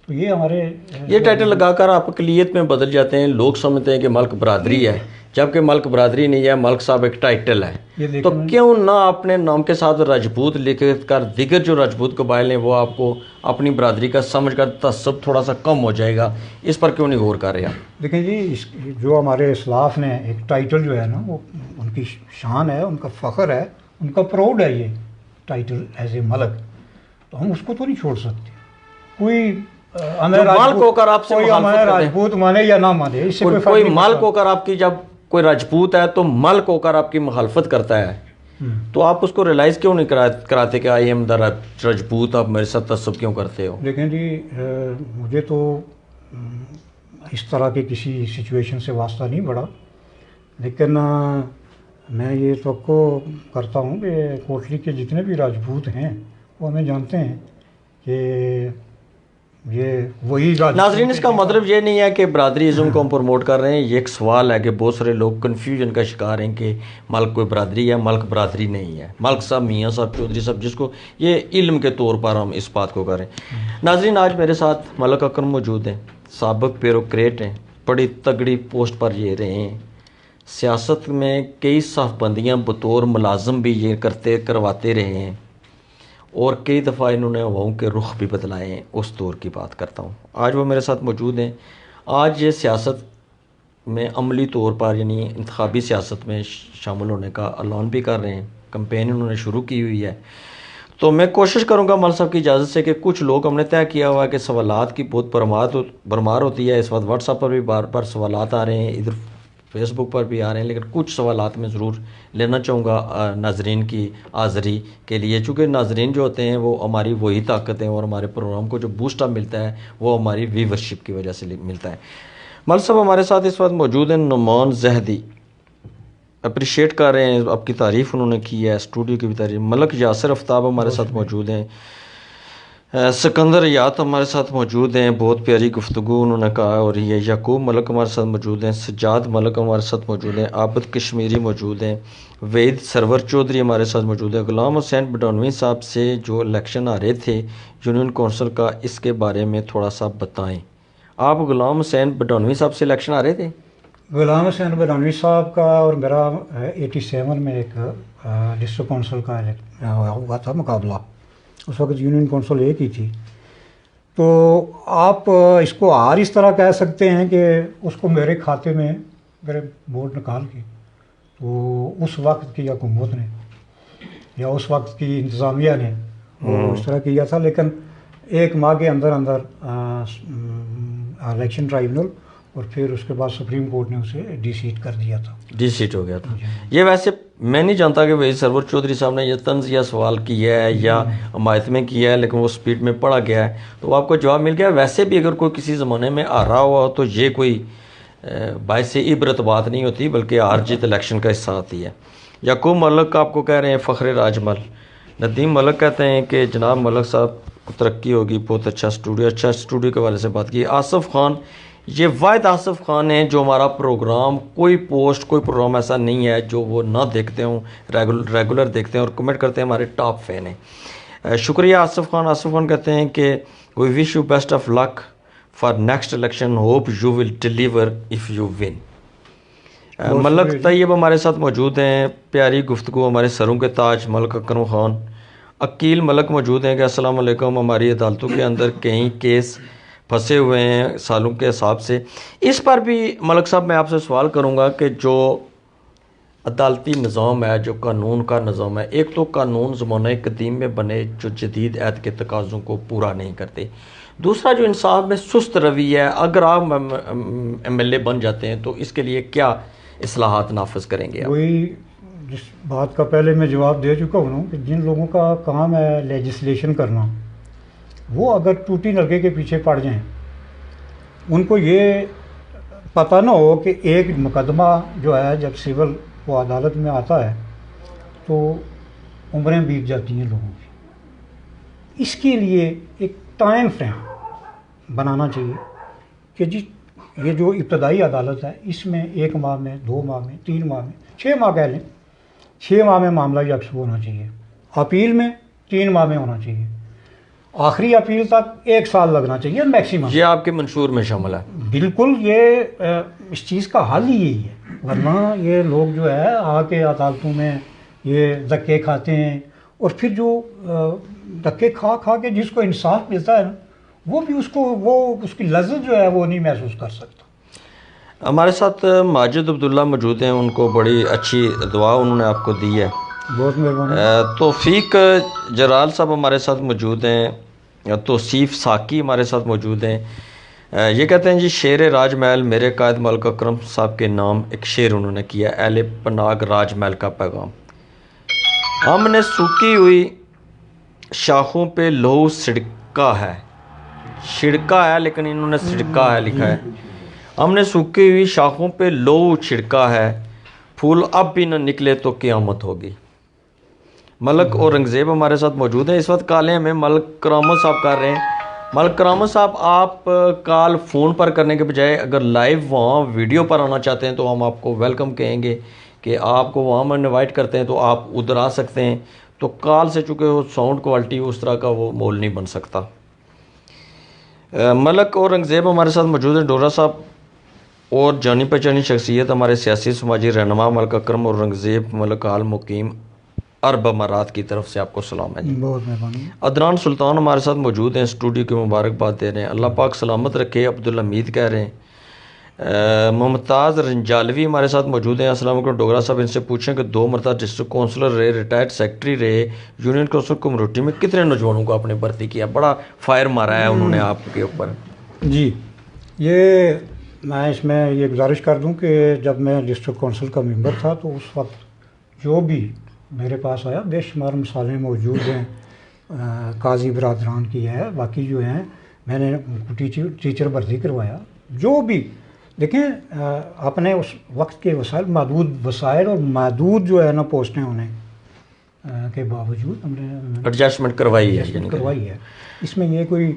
تو یہ ہمارے یہ ٹائٹل لگا کر آپ اقلیت میں بدل جاتے ہیں. لوگ سمجھتے ہیں کہ ملک برادری ہے، جبکہ ملک برادری نہیں ہے، ملک صاحب ایک ٹائٹل ہے. تو کیوں نہ اپنے نام کے ساتھ راجپوت لکھ کر دیگر جو راجپوت قبائل ہیں وہ آپ کو اپنی برادری کا سمجھ کر تعصب تھوڑا سا کم ہو جائے گا، اس پر کیوں نہیں غور کر رہے آپ؟ دیکھیں جی، جو ہمارے اسلاف نے ایک ٹائٹل جو ہے نا وہ ان کی شان ہے، ان کا فخر ہے، ان کا پراؤڈ ہے یہ ٹائٹل ایز اے ملک. تو ہم اس کو تو نہیں چھوڑ سکتے. کوئی مالک ہو کر آپ سے راجپوت مانے یا نہ مانے، اس سے کوئی مالک ہو کر آپ کی، جب کوئی راجپوت ہے تو ملک ہو کر آپ کی مخالفت کرتا ہے، تو آپ اس کو ریلائز کیوں نہیں کراتے کہ آئی ایم دا راجپوت، آپ میرے ساتھ تعصب کیوں کرتے ہو؟ لیکن جی مجھے تو اس طرح کی کسی سچویشن سے واسطہ نہیں پڑا، لیکن میں یہ توقع کرتا ہوں کہ کوٹلی کے جتنے بھی راجپوت ہیں وہ ہمیں جانتے ہیں کہ یہ وہی ناظرین، اس کا مطلب یہ نہیں ہے کہ برادری ازم کو ہم پروموٹ کر رہے ہیں. یہ ایک سوال ہے کہ بہت سارے لوگ کنفیوژن کا شکار ہیں کہ ملک کوئی برادری ہے، ملک برادری نہیں ہے. ملک صاحب، میاں صاحب، چودھری صاحب، جس کو یہ علم کے طور پر ہم اس بات کو کریں. ناظرین، آج میرے ساتھ ملک اکرم موجود ہیں، سابق بیوروکریٹ ہیں، بڑی تگڑی پوسٹ پر یہ رہے ہیں. سیاست میں کئی صف بندیاں بطور ملازم بھی یہ کرواتے رہے ہیں، اور کئی دفعہ انہوں نے ہواؤں کے رخ بھی بدلائے ہیں. اس دور کی بات کرتا ہوں. آج وہ میرے ساتھ موجود ہیں. آج یہ سیاست میں عملی طور پر، یعنی انتخابی سیاست میں شامل ہونے کا اعلان بھی کر رہے ہیں. کمپین انہوں نے شروع کی ہوئی ہے. تو میں کوشش کروں گا مل صاحب کی اجازت سے کہ کچھ لوگ ہم نے طے کیا ہوا ہے کہ سوالات کی بہت بھرمار ہوتی ہے. اس وقت واٹس ایپ پر بھی بار بار سوالات آ رہے ہیں، ادھر فیس بک پر بھی آ رہے ہیں، لیکن کچھ سوالات میں ضرور لینا چاہوں گا ناظرین کی حاضری کے لیے، چونکہ ناظرین جو ہوتے ہیں وہ ہماری وہی طاقت ہیں، اور ہمارے پروگرام کو جو بوسٹ اپ ملتا ہے وہ ہماری ویورشپ کی وجہ سے ملتا ہے. مل صاحب ہمارے ساتھ اس وقت موجود ہیں نعمان زہدی. اپریشیٹ کر رہے ہیں، آپ کی تعریف انہوں نے کی ہے، اسٹوڈیو کی بھی تعریف. ملک یاسر آفتاب ہمارے ساتھ موجود ہیں. سکندر یات ہمارے ساتھ موجود ہیں، بہت پیاری گفتگو انہوں نے کہا ہو رہی ہے۔ یعقوب ملک ہمارے ساتھ موجود ہیں، سجاد ملک ہمارے ساتھ موجود ہیں، عابد کشمیری موجود ہیں، وید سرور چودھری ہمارے ساتھ موجود ہیں۔ غلام حسین بڈونوی صاحب سے جو الیکشن آ رہے تھے یونین کونسل کا، اس کے بارے میں تھوڑا سا بتائیں۔ آپ غلام حسین بڈونوی صاحب سے الیکشن آ رہے تھے؟ غلام حسین بڈونوی صاحب کا اور میرا 87 میں ایک ڈسٹرکٹ کونسل کا ہوا تھا مقابلہ، اس وقت یونین کونسل ایک ہی تھی۔ تو آپ اس کو اس طرح کہہ سکتے ہیں کہ اس کو میرے کھاتے میں میرے ووٹ نکال کے، تو اس وقت کی حکومت نے یا اس وقت کی انتظامیہ نے وہ اس طرح کیا تھا، لیکن ایک ماہ کے اندر اندر الیکشن ٹرائبونل اور پھر اس کے بعد سپریم کورٹ نے اسے ڈی سیٹ کر دیا تھا، ڈی سیٹ ہو گیا تھا۔ یہ ویسے میں نہیں جانتا کہ وہی سرور چودھری صاحب نے یہ طنز یا سوال کیا ہے یا حمایت میں کیا ہے، لیکن وہ سپیڈ میں پڑھا گیا ہے تو آپ کو جواب مل گیا۔ ویسے بھی اگر کوئی کسی زمانے میں آ رہا ہوا تو یہ کوئی باعث عبرت بات نہیں ہوتی، بلکہ ہار جیت الیکشن کا حصہ آتی ہے۔ یعقوب ملک آپ کو کہہ رہے ہیں فخر راج مل۔ ندیم ملک کہتے ہیں کہ جناب ملک صاحب کو ترقی ہوگی، بہت اچھا اسٹوڈیو کے والے سے بات کی۔ آصف خان، یہ واحد آصف خان ہیں جو ہمارا پروگرام کوئی پروگرام ایسا نہیں ہے جو وہ نہ دیکھتے ہوں، ریگولر دیکھتے ہیں اور کمنٹ کرتے ہیں، ہمارے ٹاپ فین ہیں۔ شکریہ آصف خان۔ آصف خان کہتے ہیں کہ we wish you best of luck for next election, hope you will deliver if you win. Malik Tayyab ہمارے ساتھ موجود ہیں، پیاری گفتگو، ہمارے سروں کے تاج ملک اکرم خان۔ عقیل ملک موجود ہیں کہ السلام علیکم، ہماری عدالتوں کے اندر کئی کیس پھنسے ہوئے ہیں سالوں کے حساب سے۔ اس پر بھی ملک صاحب میں آپ سے سوال کروں گا کہ جو عدالتی نظام ہے، جو قانون کا نظام ہے، ایک تو قانون زمانہ قدیم میں بنے جو جدید عہد کے تقاضوں کو پورا نہیں کرتے، دوسرا جو انصاف میں سست روی ہے، اگر آپ ایم ایل اے بن جاتے ہیں تو اس کے لیے کیا اصلاحات نافذ کریں گے آپ؟ وہی جس بات کا پہلے میں جواب دے چکا ہوں کہ جن لوگوں کا کام ہے لیجسلیشن کرنا، وہ اگر ٹوٹی نلکے کے پیچھے پڑ جائیں، ان کو یہ پتہ نہ ہو کہ ایک مقدمہ جو ہے جب سول وہ عدالت میں آتا ہے تو عمریں بیت جاتی ہیں لوگوں کی۔ اس کے لیے ایک ٹائم فریم بنانا چاہیے کہ جی یہ جو ابتدائی عدالت ہے اس میں 1 ماہ میں، 2 ماہ میں، 3 ماہ میں، 6 ماہ کہہ لیں، 6 ماہ میں معاملہ یکسو ہونا چاہیے، اپیل میں 3 ماہ میں ہونا چاہیے، آخری اپیل تک 1 سال لگنا چاہیے میکسیمم۔ یہ آپ کے منشور میں شامل ہے؟ بالکل، یہ اس چیز کا حل ہی یہی ہے، ورنہ یہ لوگ جو ہے آ کے عدالتوں میں یہ دھکے کھاتے ہیں، اور پھر جو دھکے کھا کے جس کو انصاف ملتا ہے نا، وہ بھی اس کی لذت جو ہے وہ نہیں محسوس کر سکتا۔ ہمارے ساتھ ماجد عبداللہ موجود ہیں، ان کو بڑی اچھی دعا انہوں نے آپ کو دی ہے، بہت مہربانی۔ توفیق جلال صاحب ہمارے ساتھ موجود ہیں، توصیف ساکی ہمارے ساتھ موجود ہیں۔ یہ کہتے ہیں جی شیر راج محل میرے قائد ملک اکرم صاحب کے نام ایک شعر انہوں نے کیا، اہل پناگ راج محل کا پیغام۔ ہم نے سوکھی ہوئی شاخوں پہ لہو سڑکا ہے لیکن انہوں نے سڑکا ہے لکھا ہے۔ ہم نے سوکھی ہوئی شاخوں پہ لہو چھڑکا ہے، پھول اب بھی نہ نکلے تو قیامت ہوگی۔ ملک اورنگزیب ہمارے ساتھ موجود ہیں اس وقت، کالیں ہمیں ملک کرامت صاحب کر رہے ہیں۔ ملک کرامت صاحب، آپ کال فون پر کرنے کے بجائے اگر لائیو وہاں ویڈیو پر آنا چاہتے ہیں تو ہم آپ کو ویلکم کہیں گے کہ آپ کو وہاں ہم انوائٹ کرتے ہیں تو آپ ادھر آ سکتے ہیں، تو کال سے چونکہ وہ ساؤنڈ کوالٹی اس طرح کا وہ مول نہیں بن سکتا۔ ملک اورنگزیب ہمارے ساتھ موجود ہیں، ڈورا صاحب، اور جانی پہچانی شخصیت ہمارے سیاسی سماجی رہنما ملک اکرم اورنگزیب ملک حال مقیم عرب امارات کی طرف سے آپ کو سلام ہے جی۔ بہت مہربانی۔ عدنان سلطان ہمارے ساتھ موجود ہیں، اسٹوڈیو کی مبارکباد دے رہے ہیں، اللہ پاک سلامت رکھے، عبدالحمید کہہ رہے ہیں۔ ممتاز رنجالوی ہمارے ساتھ موجود ہیں، السلام علیکم ڈوگرا صاحب، ان سے پوچھیں کہ 2 مرتبہ ڈسٹرکٹ کونسلر رہے، ریٹائرڈ سیکٹری رہے، یونین کونسل کمیونٹی میں کتنے نوجوانوں کو آپ نے بھرتی کیا؟ بڑا فائر مارا ہے انہوں نے آپ کے اوپر۔ جی، یہ میں اس میں یہ گزارش کر دوں کہ جب میں ڈسٹرکٹ کونسل کا ممبر تھا تو اس وقت جو بھی میرے پاس آیا بے شمار مثالیں موجود ہیں، قاضی برادران کی ہے، باقی جو ہیں میں نے ٹیچر بھرتی کروایا، جو بھی دیکھیں اپنے اس وقت کے وسائل، محدود وسائل اور محدود جو ہے نا پوسٹیں انہیں، کے باوجود ہم نے ایڈجسٹمنٹ کروائی ہے ایڈجسٹمنٹ کروائی ہے. اس میں یہ کوئی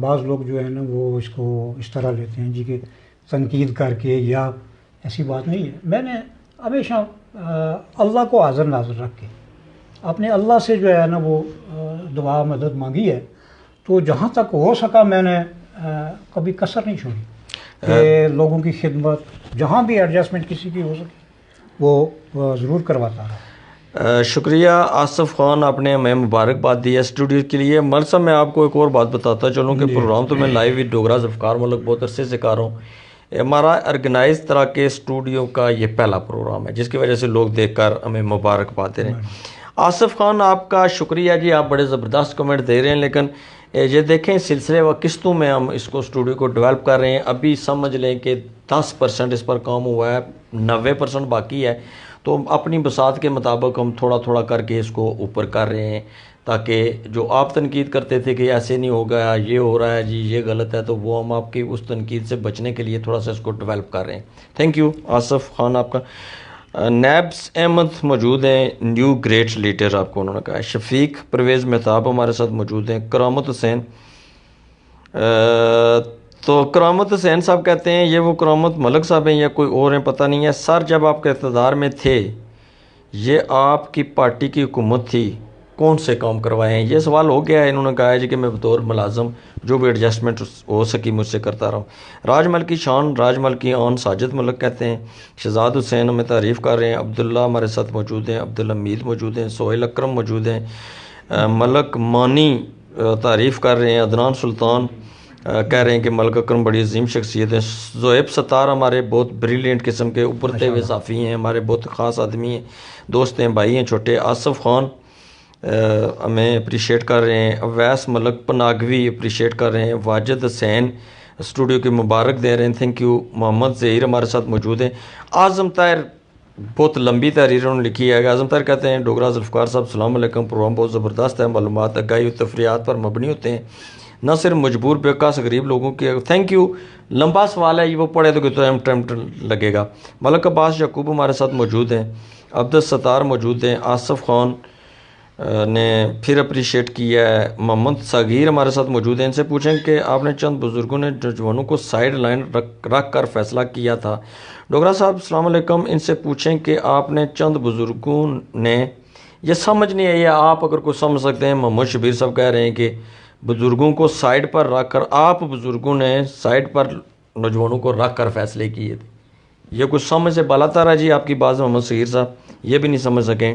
بعض لوگ جو ہے نا وہ اس کو اس طرح لیتے ہیں جی کہ تنقید کر کے یا ایسی بات نہیں ہے. میں نے ہمیشہ اللہ کو حاضر ناظر رکھ کے اپنے اللہ سے جو ہے نا وہ دعا مدد مانگی ہے. تو جہاں تک ہو سکا میں نے کبھی کسر نہیں چھوڑی کہ لوگوں کی خدمت جہاں بھی ایڈجسٹمنٹ کسی کی ہو سکے وہ ضرور کرواتا رہا. شکریہ آصف خان، آپ نے ہمیں مبارکباد دی ہے اسٹوڈیو کے لیے. ملک صاحب میں آپ کو ایک اور بات بتاتا چلوں کہ پروگرام تو میں لائیو وتھ ڈوگرا ذوالفقار ملک بہت عرصے سے کر رہا ہوں. ہمارا آرگنائز طرح کے اسٹوڈیو کا یہ پہلا پروگرام ہے جس کی وجہ سے لوگ دیکھ کر ہمیں مبارکباد دے رہے ہیں. آصف خان آپ کا شکریہ جی، آپ بڑے زبردست کمنٹ دے رہے ہیں، لیکن یہ دیکھیں سلسلے و قسطوں میں ہم اس کو اسٹوڈیو کو ڈیولپ کر رہے ہیں. ابھی سمجھ لیں کہ 10% اس پر کام ہوا ہے، 90% باقی ہے. تو اپنی بساط کے مطابق ہم تھوڑا تھوڑا کر کے اس کو اوپر کر رہے ہیں تاکہ جو آپ تنقید کرتے تھے کہ ایسے نہیں ہوگا، یہ ہو رہا ہے جی، یہ غلط ہے، تو وہ ہم آپ کی اس تنقید سے بچنے کے لیے تھوڑا سا اس کو ڈیولپ کر رہے ہیں. تھینک یو آصف خان آپ کا. نیبس احمد موجود ہیں، نیو گریٹ لیڈر آپ کو انہوں نے کہا ہے. شفیق پرویز مہتاب ہمارے ساتھ موجود ہیں. کرامت حسین، تو کرامت حسین صاحب کہتے ہیں یہ وہ کرامت ملک صاحب ہیں یا کوئی اور ہیں پتہ نہیں ہے. سر جب آپ کے اقتدار میں تھے یہ آپ کی پارٹی کی حکومت تھی، کون سے کام کروائے ہیں؟ یہ سوال ہو گیا ہے. انہوں نے کہا ہے جی کہ میں بطور ملازم جو بھی ایڈجسٹمنٹ ہو سکی مجھ سے کرتا رہا ہوں. راج ملکی شان، راج ملکی آن ساجد ملک کہتے ہیں. شہزاد حسین ہمیں تعریف کر رہے ہیں. عبداللہ ہمارے ساتھ موجود ہیں. عبدالحمید موجود ہیں. سہیل اکرم موجود ہیں. ملک مانی تعریف کر رہے ہیں. عدنان سلطان کہہ رہے ہیں کہ ملک اکرم بڑی عظیم شخصیت ہیں. زہیب ستار ہمارے بہت بریلینٹ قسم کے ابھرتے ہوئے صحافی ہیں، ہمارے بہت خاص آدمی ہیں، دوست ہیں، بھائی ہیں چھوٹے. آصف خان ہمیں اپریشیٹ کر رہے ہیں. اویس ملک پناگوی اپریشیٹ کر رہے ہیں. واجد حسین اسٹوڈیو کی مبارک دے رہے ہیں، تھینک یو. محمد ظہیر ہمارے ساتھ موجود ہیں. اعظم طاہر بہت لمبی تحریر انہوں نے لکھی ہے. اعظم طاہر کہتے ہیں ڈوگرا ذوالفقار صاحب السلام علیکم، پروگرام بہت زبردست ہے، معلومات آگاہی و تفریحات پر مبنی ہوتے ہیں، نہ صرف مجبور بیکاس غریب لوگوں کی. Thank you. لمبا سوال ہے یہ، وہ پڑھے تو ٹائم لگے گا. ملک عباس یعقوب ہمارے ساتھ موجود ہیں. عبدالستار موجود ہیں. آصف خان نے پھر اپریشیٹ کیا ہے. محمد صغیر ہمارے ساتھ موجود ہیں. ان سے پوچھیں کہ آپ نے چند بزرگوں نے نوجوانوں کو سائیڈ لائن رکھ کر فیصلہ کیا تھا. ڈوگرا صاحب السلام علیکم، ان سے پوچھیں کہ آپ نے چند بزرگوں نے، یہ سمجھ نہیں آئی ہے، آپ اگر کوئی سمجھ سکتے ہیں. محمد شبیر صاحب کہہ رہے ہیں کہ بزرگوں کو سائیڈ پر رکھ کر، آپ بزرگوں نے سائیڈ پر نوجوانوں کو رکھ کر فیصلے کیے تھے. یہ کچھ سمجھ سے بالا تر ہے جی آپ کی بات. محمد صغیر صاحب یہ بھی نہیں سمجھ سکیں.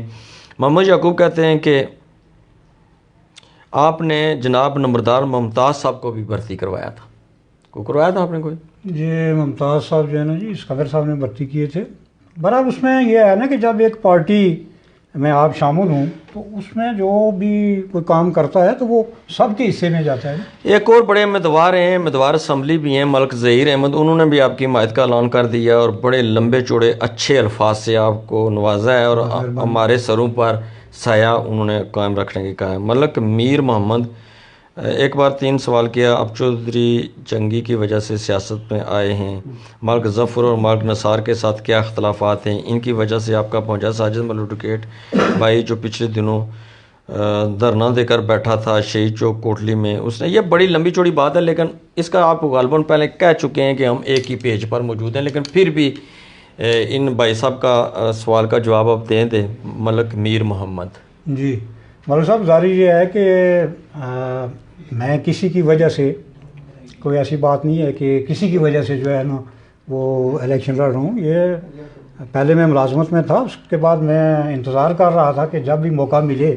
محمد یعقوب کہتے ہیں کہ آپ نے جناب نمبردار ممتاز صاحب کو بھی بھرتی کروایا تھا. کروایا تھا آپ نے کوئی؟ یہ ممتاز صاحب جو ہے نا جی اسکندر صاحب نے بھرتی کیے تھے. بہرحال اس میں یہ ہے نا کہ جب ایک پارٹی میں آپ شامل ہوں تو اس میں جو بھی کوئی کام کرتا ہے تو وہ سب کے حصے میں جاتا ہے. ایک اور بڑے امیدوار ہیں، امیدوار اسمبلی بھی ہیں، ملک ظہیر احمد، انہوں نے بھی آپ کی حمایت کا اعلان کر دیا اور بڑے لمبے چوڑے اچھے الفاظ سے آپ کو نوازا ہے اور ہمارے سروں پر سایہ انہوں نے قائم رکھنے کی کہا ہے. ملک میر محمد ایک بار 3 سوال کیا. اب چودھری جنگی کی وجہ سے سیاست میں آئے ہیں، ملک ظفر اور ملک نثار کے ساتھ کیا اختلافات ہیں؟ ان کی وجہ سے آپ کا پہنچا ساجد ملک ایڈوکیٹ بھائی جو پچھلے دنوں دھرنا دے کر بیٹھا تھا شہید چوک کوٹلی میں، اس نے، یہ بڑی لمبی چوڑی بات ہے لیکن اس کا آپ غالباً پہلے کہہ چکے ہیں کہ ہم ایک ہی پیج پر موجود ہیں، لیکن پھر بھی ان بھائی صاحب کا سوال کا جواب آپ دیں دیں. ملک میر محمد جی مولوی صاحب، ظاہر یہ ہے کہ میں کسی کی وجہ سے، کوئی ایسی بات نہیں ہے کہ کسی کی وجہ سے جو ہے نا وہ الیکشن لڑ رہا ہوں. یہ پہلے میں ملازمت میں تھا، اس کے بعد میں انتظار کر رہا تھا کہ جب بھی موقع ملے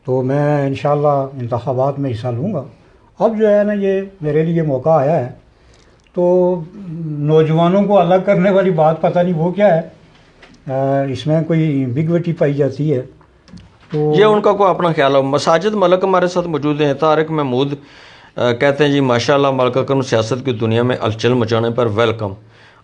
تو میں انشاءاللہ انتخابات میں حصہ لوں گا. اب جو ہے نا یہ میرے لیے موقع آیا ہے تو نوجوانوں کو الگ کرنے والی بات پتہ نہیں وہ کیا ہے، اس میں کوئی بگ وٹی پائی جاتی ہے تو یہ ان کا کوئی اپنا خیال ہو. مساجد ملک ہمارے ساتھ موجود ہیں. طارق محمود کہتے ہیں جی ماشاءاللہ ملک اکرم سیاست کی دنیا میں ہلچل مچانے پر ویلکم.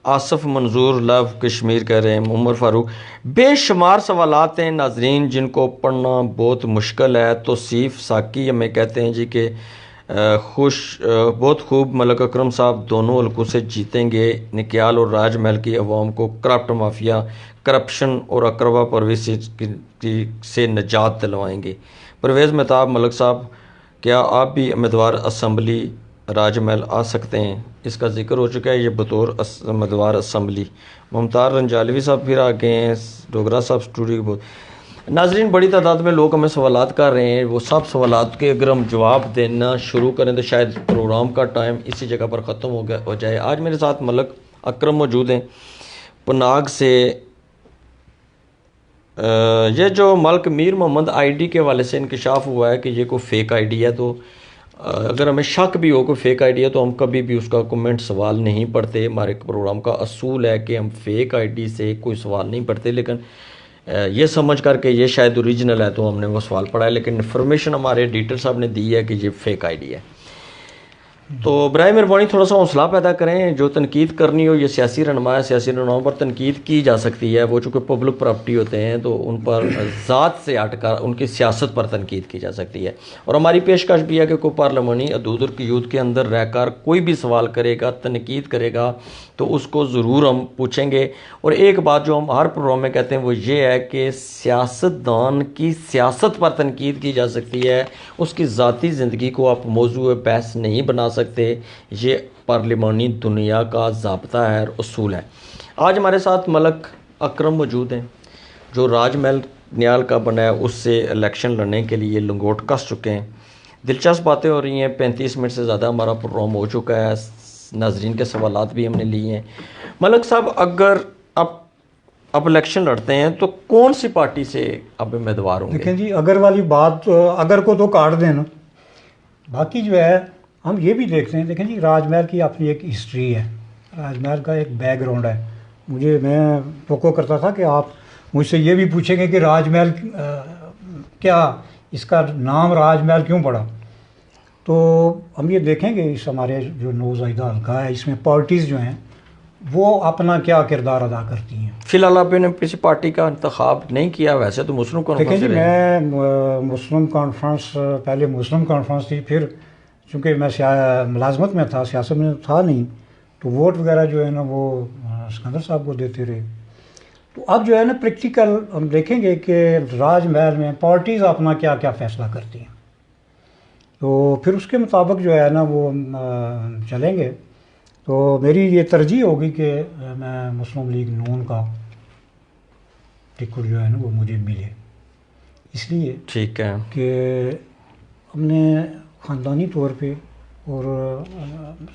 آصف منظور لو کشمیر کہہ رہے ہیں. عمر فاروق بے شمار سوالات ہیں ناظرین جن کو پڑھنا بہت مشکل ہے. توصیف ساکی ہمیں کہتے ہیں جی کہ بہت خوب ملک اکرم صاحب دونوں حلقوں سے جیتیں گے، نکیال اور راج محل کی عوام کو کرپٹ مافیا، کرپشن اور اقربا پرویز سے نجات دلوائیں گے۔ پرویز مہتاب ملک صاحب، کیا آپ بھی امیدوار اسمبلی راج محل آ سکتے ہیں؟ اس کا ذکر ہو چکا ہے، یہ بطور امیدوار اسمبلی۔ ممتاز رنجالوی صاحب پھر آ گئے ہیں، ڈوگرا صاحب اسٹوڈیو کے ناظرین، بڑی تعداد میں لوگ ہمیں سوالات کر رہے ہیں۔ وہ سب سوالات کے اگر ہم جواب دینا شروع کریں تو شاید پروگرام کا ٹائم اسی جگہ پر ختم ہو جائے۔ آج میرے ساتھ ملک اکرم موجود ہیں پناگ سے۔ یہ جو ملک میر محمد آئی ڈی کے حوالے سے انکشاف ہوا ہے کہ یہ کوئی فیک آئی ڈی ہے، تو اگر ہمیں شک بھی ہو کوئی فیک آئی ڈی ہے تو ہم کبھی بھی اس کا کومنٹ سوال نہیں پڑھتے۔ ہمارے پروگرام کا اصول ہے کہ ہم فیک آئی ڈی سے کوئی سوال نہیں پڑھتے، لیکن یہ سمجھ کر کے یہ شاید اوریجنل ہے تو ہم نے وہ سوال پڑھا ہے، لیکن انفارمیشن ہمارے ایڈیٹر صاحب نے دی ہے کہ یہ فیک آئی ڈی ہے۔ تو برائے مہربانی تھوڑا سا حوصلہ پیدا کریں، جو تنقید کرنی ہو یہ سیاسی رہنما ہے، سیاسی رہنماؤں پر تنقید کی جا سکتی ہے، وہ چونکہ پبلک پراپرٹی ہوتے ہیں تو ان پر ذات سے ہٹ کر ان کی سیاست پر تنقید کی جا سکتی ہے۔ اور ہماری پیشکش بھی ہے کہ کوئی پارلیمانی حدود اور قیود کے اندر رہ کر کوئی بھی سوال کرے گا، تنقید کرے گا تو اس کو ضرور ہم پوچھیں گے۔ اور ایک بات جو ہم ہر پروگرام میں کہتے ہیں وہ یہ ہے کہ سیاستدان کی سیاست پر تنقید کی جا سکتی ہے، اس کی ذاتی زندگی کو آپ موضوع بحث نہیں بنا سکتے۔ یہ پارلیمانی دنیا کا ضابطہ ہے اور اصول ہے۔ آج ہمارے ساتھ ملک اکرم موجود ہیں جو راج محل نیال کا بنا ہے، اس سے الیکشن لڑنے کے لیے لنگوٹ کس چکے ہیں۔ دلچسپ باتیں ہو رہی ہیں، 35 منٹ سے زیادہ ہمارا پروگرام ہو چکا ہے، ناظرین کے سوالات بھی ہم نے لیے ہیں۔ ملک صاحب، اگر اب الیکشن لڑتے ہیں تو کون سی پارٹی سے اب امیدوار ہوں گے؟ دیکھیں جی، اگر والی بات اگر کو تو کاٹ دینا، باقی جو ہے ہم یہ بھی دیکھتے ہیں۔ دیکھیں جی، راج محل کی اپنی ایک ہسٹری ہے، راج محل کا ایک بیک گراؤنڈ ہے۔ میں توقع کرتا تھا کہ آپ مجھ سے یہ بھی پوچھیں گے کہ راج محل کیا، اس کا نام راج محل کیوں پڑا؟ تو ہم یہ دیکھیں گے اس ہمارے جو نوزائیدہ حلقہ ہے، اس میں پارٹیز جو ہیں وہ اپنا کیا کردار ادا کرتی ہیں۔ فی الحال آپ نے کسی پارٹی کا انتخاب نہیں کیا، ویسے تو مسلم دیکھیں کانفرنس جی، سے میں مسلم کانفرنس، پہلے مسلم کانفرنس تھی، پھر چونکہ میں ملازمت میں تھا، سیاست میں تھا نہیں، تو ووٹ وغیرہ جو ہے نا وہ سکندر صاحب کو دیتے رہے۔ تو اب جو ہے نا پریکٹیکل ہم دیکھیں گے کہ راج محل میں پارٹیز اپنا کیا کیا فیصلہ کرتی ہیں، تو پھر اس کے مطابق جو ہے نا وہ چلیں گے۔ تو میری یہ ترجیح ہوگی کہ میں مسلم لیگ نون کا ٹکٹ جو ہے نا وہ مجھے ملے، اس لیے ٹھیک ہے کہ ہم نے خاندانی طور پہ اور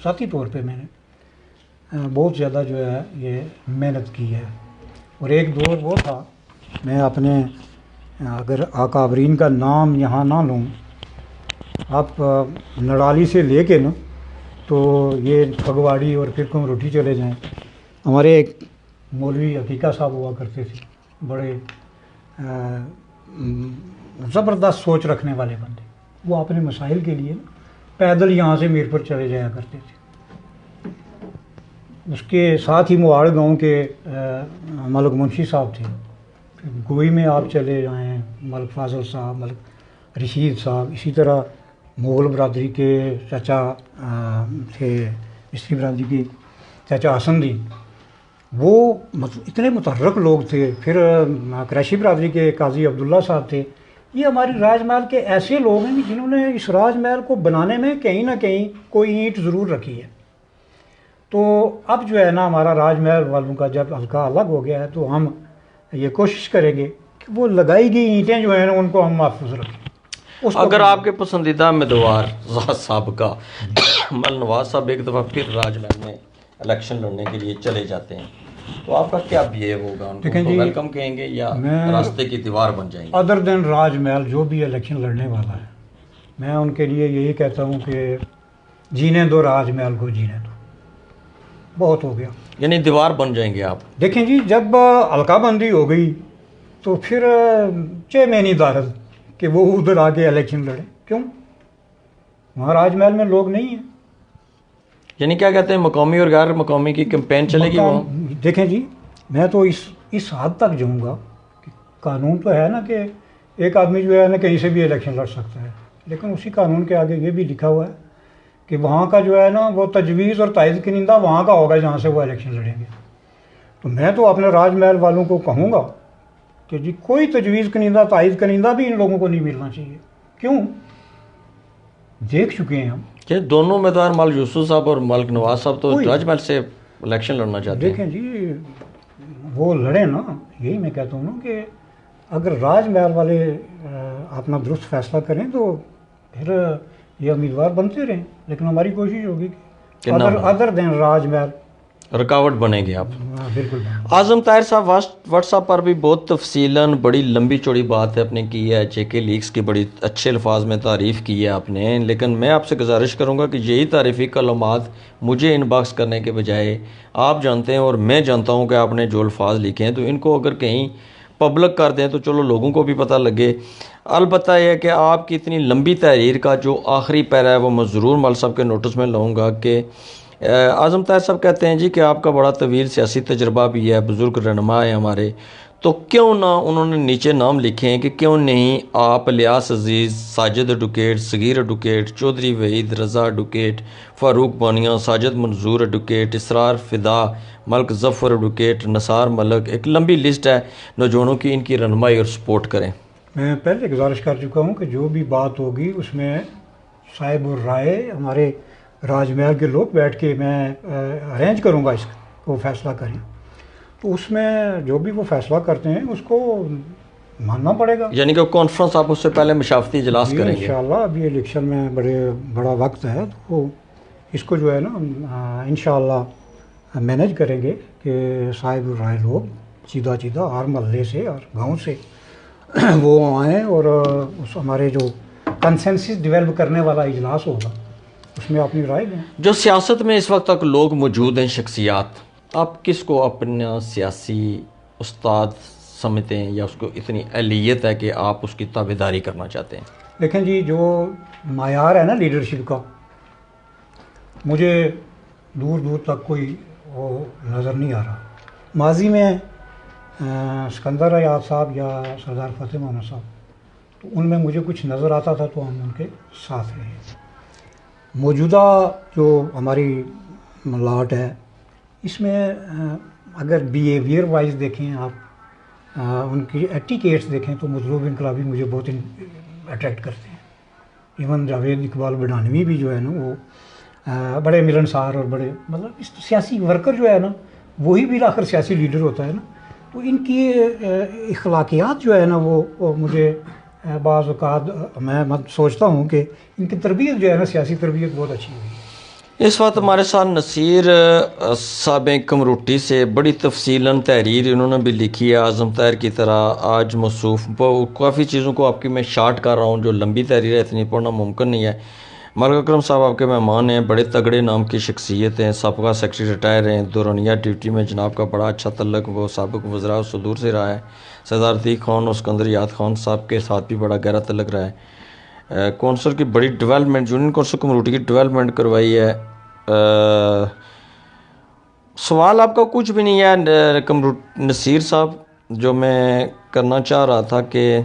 ذاتی طور پہ میں نے بہت زیادہ جو ہے یہ محنت کی ہے۔ اور ایک دور وہ تھا، میں اپنے اگر اکابرین کا نام یہاں نہ لوں، آپ نڑالی سے لے کے نا تو یہ پھگواڑی اور پھر کم روٹی چلے جائیں، ہمارے ایک مولوی عقیقہ صاحب ہوا کرتے تھے، بڑے زبردست سوچ رکھنے والے بندے، وہ اپنے مسائل کے لیے پیدل یہاں سے میرپور چلے جایا کرتے تھے۔ اس کے ساتھ ہی موہاڑ گاؤں کے ملک منشی صاحب تھے، پھر گوئی میں آپ چلے جائیں، ملک فاضل صاحب، ملک رشید صاحب، اسی طرح مغل برادری کے چچا تھے، مصری برادری کے چچا حسن دین، وہ اتنے متحرک لوگ تھے۔ پھر قریشی برادری کے قاضی عبداللہ صاحب تھے۔ یہ ہماری راج محل کے ایسے لوگ ہیں جنہوں نے اس راج محل کو بنانے میں کہیں نہ کہیں کوئی اینٹ ضرور رکھی ہے۔ تو اب جو ہے نا ہمارا راج محل والوں کا جب حلقہ الگ ہو گیا ہے تو ہم یہ کوشش کریں گے کہ وہ لگائی گئی اینٹیں جو ہیں نا ان کو ہم محفوظ رکھیں۔ اگر آپ کے پسندیدہ امیدوار سابقہ مل نواز صاحب ایک دفعہ پھر راج محل میں الیکشن لڑنے کے لیے چلے جاتے ہیں تو آپ کا کیا بیہیو ہوگا؟ ان کو ویلکم کہیں گے یا راستے کی دیوار بن جائیں گے؟ ادر دین راج محل جو بھی الیکشن لڑنے والا ہے، میں ان کے لیے یہی کہتا ہوں کہ جینے دو راج محل کو، جینے دو، بہت ہو گیا۔ یعنی دیوار بن جائیں گے آپ؟ دیکھیں جی، جب حلقہ بندی ہو گئی تو پھر میں نہیں دارد کہ وہ ادھر آ کے الیکشن لڑے، کیوں؟ وہاں راج محل میں لوگ نہیں ہیں۔ یعنی کیا کہتے ہیں، مقامی اور غیر مقامی کی کیمپین چلے گی وہاں؟ دیکھیں جی، میں تو اس حد تک جاؤں گا کہ قانون تو ہے نا کہ ایک آدمی جو ہے نا کہیں سے بھی الیکشن لڑ سکتا ہے، لیکن اسی قانون کے آگے یہ بھی لکھا ہوا ہے کہ وہاں کا جو ہے نا وہ تجویز اور تائید کنندہ وہاں کا ہوگا جہاں سے وہ الیکشن لڑیں گے. تو میں تو اپنے راج محل والوں کو کہوں گا کہ جی کوئی تجویز کنندہ تائید کنندہ بھی ان لوگوں کو نہیں ملنا چاہیے. کیوں؟ دیکھ چکے ہیں ہم کہ دونوں امیدوار ملک یوسف صاحب اور ملک نواز صاحب تو راج محل سے الیکشن لڑنا چاہتے ہیں. دیکھیں جی وہ لڑیں نا, یہی میں کہتا ہوں نا کہ اگر راج محل والے اپنا درست فیصلہ کریں تو پھر یہ امیدوار بنتے رہیں, لیکن ہماری کوشش ہوگی کہ ادر دین راج محل رکاوٹ بنے گی آپ. بالکل. اعظم طاہر صاحب واٹس ایپ پر بھی بہت تفصیلاً بڑی لمبی چوڑی بات آپ نے کی ہے, جے کے لیکس کی بڑی اچھے الفاظ میں تعریف کی ہے آپ نے, لیکن میں آپ سے گزارش کروں گا کہ یہی تعریفی کلمات مجھے ان باکس کرنے کے بجائے آپ جانتے ہیں اور میں جانتا ہوں کہ آپ نے جو الفاظ لکھے ہیں تو ان کو اگر کہیں پبلک کر دیں تو چلو لوگوں کو بھی پتہ لگے. البتہ یہ ہے کہ آپ کی اتنی لمبی تحریر کا جو آخری پیرا ہے وہ میں ضرور مل صاحب کے نوٹس میں لاؤں گا کہ اعظم طاہر صاحب کہتے ہیں جی کہ آپ کا بڑا طویل سیاسی تجربہ بھی ہے, بزرگ رہنما ہے ہمارے, تو کیوں نہ انہوں نے نیچے نام لکھے ہیں کہ کیوں نہیں آپ الیاس عزیز, ساجد ایڈوکیٹ, صغیر ایڈوکیٹ, چودھری وحید رضا ایڈوکیٹ, فاروق بانیہ, ساجد منظور ایڈوکیٹ, اسرار فدا, ملک ظفر ایڈوکیٹ, نثار ملک, ایک لمبی لسٹ ہے نوجوانوں کی, ان کی رہنمائی اور سپورٹ کریں. میں پہلے گزارش کر چکا ہوں کہ جو بھی بات ہوگی اس میں صاحب الرائے ہمارے راج محل کے لوگ بیٹھ کے میں ارینج کروں گا اس کو فیصلہ کریں, تو اس میں جو بھی وہ فیصلہ کرتے ہیں اس کو ماننا پڑے گا. یعنی کہ کانفرنس آپ اس سے پہلے مشاورتی اجلاس کریں گے انشاءاللہ. ابھی الیکشن میں بڑا وقت ہے, تو اس کو جو ہے نا انشاءاللہ مینیج کریں گے کہ صاحب الرائے لوگ سیدھا ہر محلے سے اور گاؤں سے وہ آئیں اور اس ہمارے جو کنسنسس ڈیولپ کرنے والا اجلاس ہوگا اس میں اپنی رائے دیں. جو سیاست میں اس وقت تک لوگ موجود ہیں, شخصیات, آپ کس کو اپنا سیاسی استاد سمجھتے ہیں یا اس کو اتنی اہلیت ہے کہ آپ اس کی تابعداری کرنا چاہتے ہیں؟ دیکھیں جی جو معیار ہے نا لیڈرشپ کا, مجھے دور تک کوئی وہ نظر نہیں آ رہا. ماضی میں سکندر ایاز صاحب یا سردار فتح محمد صاحب, تو ان میں مجھے کچھ نظر آتا تھا تو ہم ان کے ساتھ رہے. موجودہ جو ہماری لاٹ ہے اس میں اگر بیہیویئر وائز دیکھیں آپ, ان کی ایٹیکیٹس دیکھیں تو مطلوب انقلابی مجھے بہت اٹریکٹ کرتے ہیں. ایون جاوید اقبال بڈھانوی بھی جو ہے نا وہ بڑے ملنسار اور بڑے مطلب سیاسی ورکر جو ہے نا وہی بھی آخر سیاسی لیڈر ہوتا ہے نا. تو ان کی اخلاقیات جو ہے نا وہ مجھے بعض اوقات میں سوچتا ہوں کہ ان کی تربیت جو ہے نا سیاسی تربیت بہت اچھی ہوئی. اس وقت ہمارے ساتھ نصیر صاحب کمروٹی سے بڑی تفصیلاً تحریر انہوں نے بھی لکھی ہے اعظم طاہر کی طرح. آج موصوف کافی چیزوں کو آپ کی میں شارٹ کر رہا ہوں, جو لمبی تحریر ہے اتنی پڑھنا ممکن نہیں ہے. ملک اکرم صاحب آپ کے مہمان ہیں, بڑے تگڑے نام کی شخصیت ہیں, سابقہ سیکرٹری ریٹائر ہیں, دورانیہ ڈیوٹی میں جناب کا بڑا اچھا تعلق وہ سابق وزراء صدور سے رہا ہے. سردار عتیق خان اور سکندر یاد خان صاحب کے ساتھ بھی بڑا گہرا تعلق رہا ہے. کونسل کی بڑی ڈیولپمنٹ, یونین کونسل کمروٹی کی ڈیولپمنٹ کروائی ہے. سوال آپ کا کچھ بھی نہیں ہے نصیر صاحب, جو میں کرنا چاہ رہا تھا کہ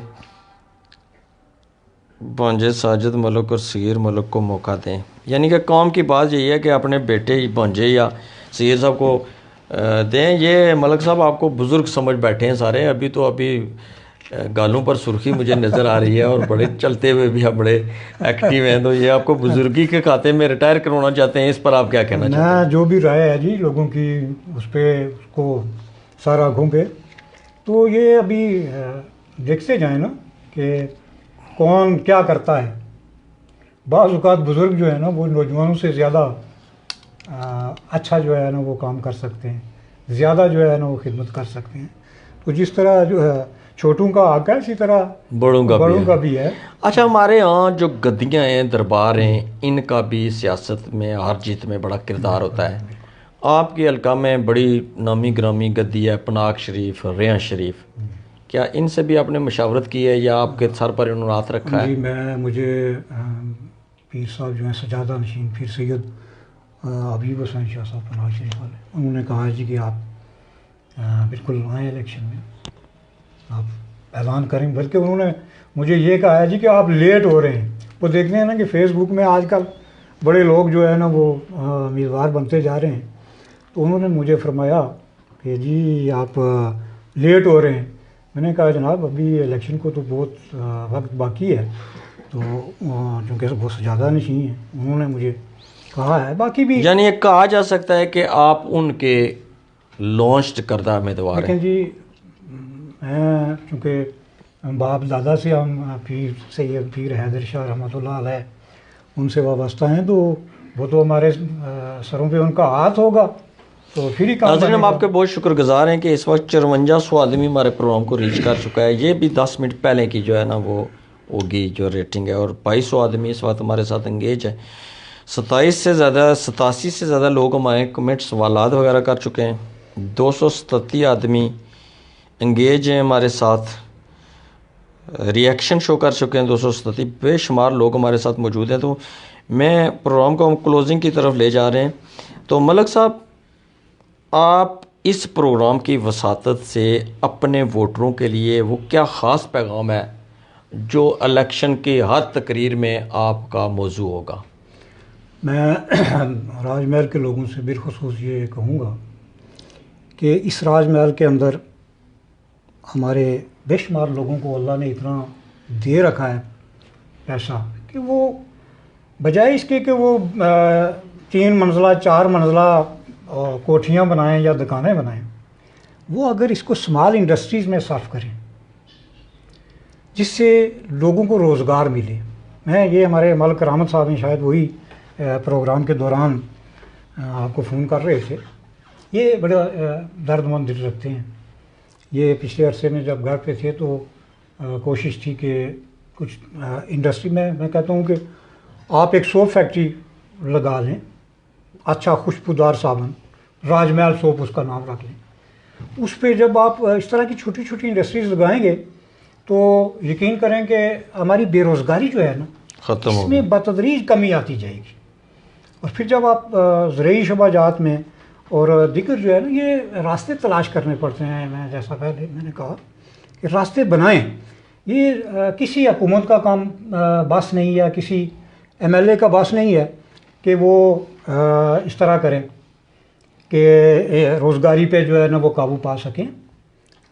بھانجے ساجد ملک اور صغیر ملک کو موقع دیں. یعنی کہ قوم کی بات یہی ہے کہ اپنے بیٹے بھانجے یا صغیر صاحب کو دیں. یہ ملک صاحب آپ کو بزرگ سمجھ بیٹھے ہیں سارے, ابھی گالوں پر سرخی مجھے نظر آ رہی ہے اور بڑے چلتے ہوئے بھی آپ بڑے ایکٹیو ہیں, تو یہ آپ کو بزرگی کے کھاتے میں ریٹائر کروانا چاہتے ہیں, اس پر آپ کیا کہنا چاہتے ہیں؟ میں جو بھی رائے ہے جی لوگوں کی اس پہ اس کو سارا آنکھوں پہ, تو یہ ابھی دیکھتے جائیں نا کہ کون کیا کرتا ہے. بعض اوقات بزرگ جو ہے نا وہ نوجوانوں سے زیادہ اچھا جو ہے نا وہ کام کر سکتے ہیں, زیادہ جو ہے نا وہ خدمت کر سکتے ہیں. تو جس طرح جو ہے چھوٹوں کا حق ہے اسی طرح بڑوں کا بھی ہے. اچھا, ہمارے ہاں جو گدیاں ہیں, دربار ہیں, ان کا بھی سیاست میں ہار جیت میں بڑا کردار ہوتا ہے. آپ کے حلقہ میں بڑی نامی گرامی گدی ہے پناگ شریف, ریاں شریف, کیا ان سے بھی آپ نے مشاورت کی ہے یا آپ کے سر پر انہوں نے ہاتھ رکھا ہے؟ جی مجھے پیر صاحب جو ہیں سجادہ نشین پیر سید حبیب حسین شاہ صاحب پناگ شریف والے, انہوں نے کہا جی کہ آپ بالکل آئیں الیکشن میں, آپ اعلان کریں. بلکہ انہوں نے مجھے یہ کہا ہے جی کہ آپ لیٹ ہو رہے ہیں, وہ دیکھتے ہیں نا کہ فیس بک میں آج کل بڑے لوگ جو ہے نا وہ امیدوار بنتے جا رہے ہیں، تو انہوں نے مجھے فرمایا کہ جی آپ لیٹ ہو رہے ہیں. میں نے کہا جناب ابھی الیکشن کو تو بہت وقت باقی ہے، تو چونکہ بہت زیادہ نشین ہیں انہوں نے مجھے کہا ہے. باقی بھی یعنی یہ کہا جا سکتا ہے کہ آپ ان کے لانچڈ کردہ امیدوار لیکن ہیں. جی میں چونکہ باپ دادا سے ہم پیر سید پیر حیدر شاہ رحمۃ اللہ علیہ ان سے وابستہ ہیں، تو وہ تو ہمارے سروں پہ ان کا ہاتھ ہوگا تو پھر ہی کام ناظرین، ہم بنے آپ کے گا. بہت شکر گزار ہیں کہ اس وقت 5400 آدمی ہمارے پروگرام کو ریچ کر چکا ہے. یہ بھی 10 منٹ پہلے کی جو ہے نا وہ ہوگی جو ریٹنگ ہے، اور 2200 آدمی اس وقت ہمارے ساتھ انگیج ہے. 87 سے زیادہ لوگ ہمارے کمنٹ سوالات وغیرہ کر چکے ہیں. 237 آدمی انگیج ہیں ہمارے ساتھ، ریئیکشن شو کر چکے ہیں 237. بے شمار لوگ ہمارے ساتھ موجود ہیں. تو میں پروگرام کو ہم کلوزنگ کی طرف لے جا رہے ہیں. تو ملک صاحب، آپ اس پروگرام کی وساطت سے اپنے ووٹروں کے لیے وہ کیا خاص پیغام ہے جو الیکشن کی ہر تقریر میں آپ کا موضوع ہوگا؟ میں راج محل کے لوگوں سے بالخصوص یہ کہوں گا کہ اس راج محل کے اندر ہمارے بے شمار لوگوں کو اللہ نے اتنا دے رکھا ہے پیسہ کہ وہ بجائے اس کے کہ وہ 3 منزلہ 4 منزلہ کوٹھیاں بنائیں یا دکانیں بنائیں، وہ اگر اس کو اسمال انڈسٹریز میں صرف کریں جس سے لوگوں کو روزگار ملے. میں یہ ہمارے ملک کرامت صاحب ہیں، شاید وہی پروگرام کے دوران آپ کو فون کر رہے تھے. یہ بڑا درد مند دل رکھتے ہیں. یہ پچھلے عرصے میں جب گھر پہ تھے تو کوشش تھی کہ کچھ انڈسٹری میں کہتا ہوں کہ آپ ایک سوپ فیکٹری لگا لیں، اچھا خوشبودار صابن، راج محل سوپ اس کا نام رکھ لیں. اس پہ جب آپ اس طرح کی چھوٹی چھوٹی انڈسٹریز لگائیں گے تو یقین کریں کہ ہماری بے روزگاری جو ہے نا ختم اس ہوگی. میں بتدریج کمی آتی جائے گی. اور پھر جب آپ زرعی شعبہ جات میں اور دیگر جو ہے نا یہ راستے تلاش کرنے پڑتے ہیں. میں جیسا پہلے میں نے کہا کہ راستے بنائیں. یہ کسی حکومت کا کام بس نہیں ہے، کسی MLA کا بس نہیں ہے کہ وہ اس طرح کریں کہ روزگاری پہ جو ہے نا وہ قابو پا سکیں.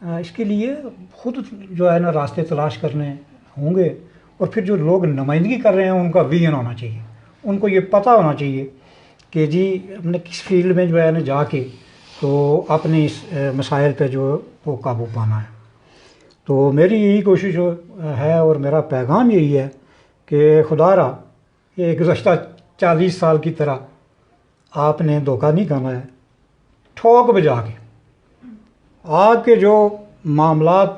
اس کے لیے خود جو ہے نا راستے تلاش کرنے ہوں گے. اور پھر جو لوگ نمائندگی کر رہے ہیں ان کا ویژن ہونا چاہیے، ان کو یہ پتہ ہونا چاہیے کہ جی ہم نے کس فیلڈ میں جو ہے نا جا کے تو اپنے اس مسائل پہ جو وہ قابو پانا ہے. تو میری یہی کوشش ہے اور میرا پیغام یہی ہے کہ خدا را یہ گزشتہ 40 سال کی طرح آپ نے دھوکہ نہیں کھانا ہے. ٹھوک بجا کے آپ کے جو معاملات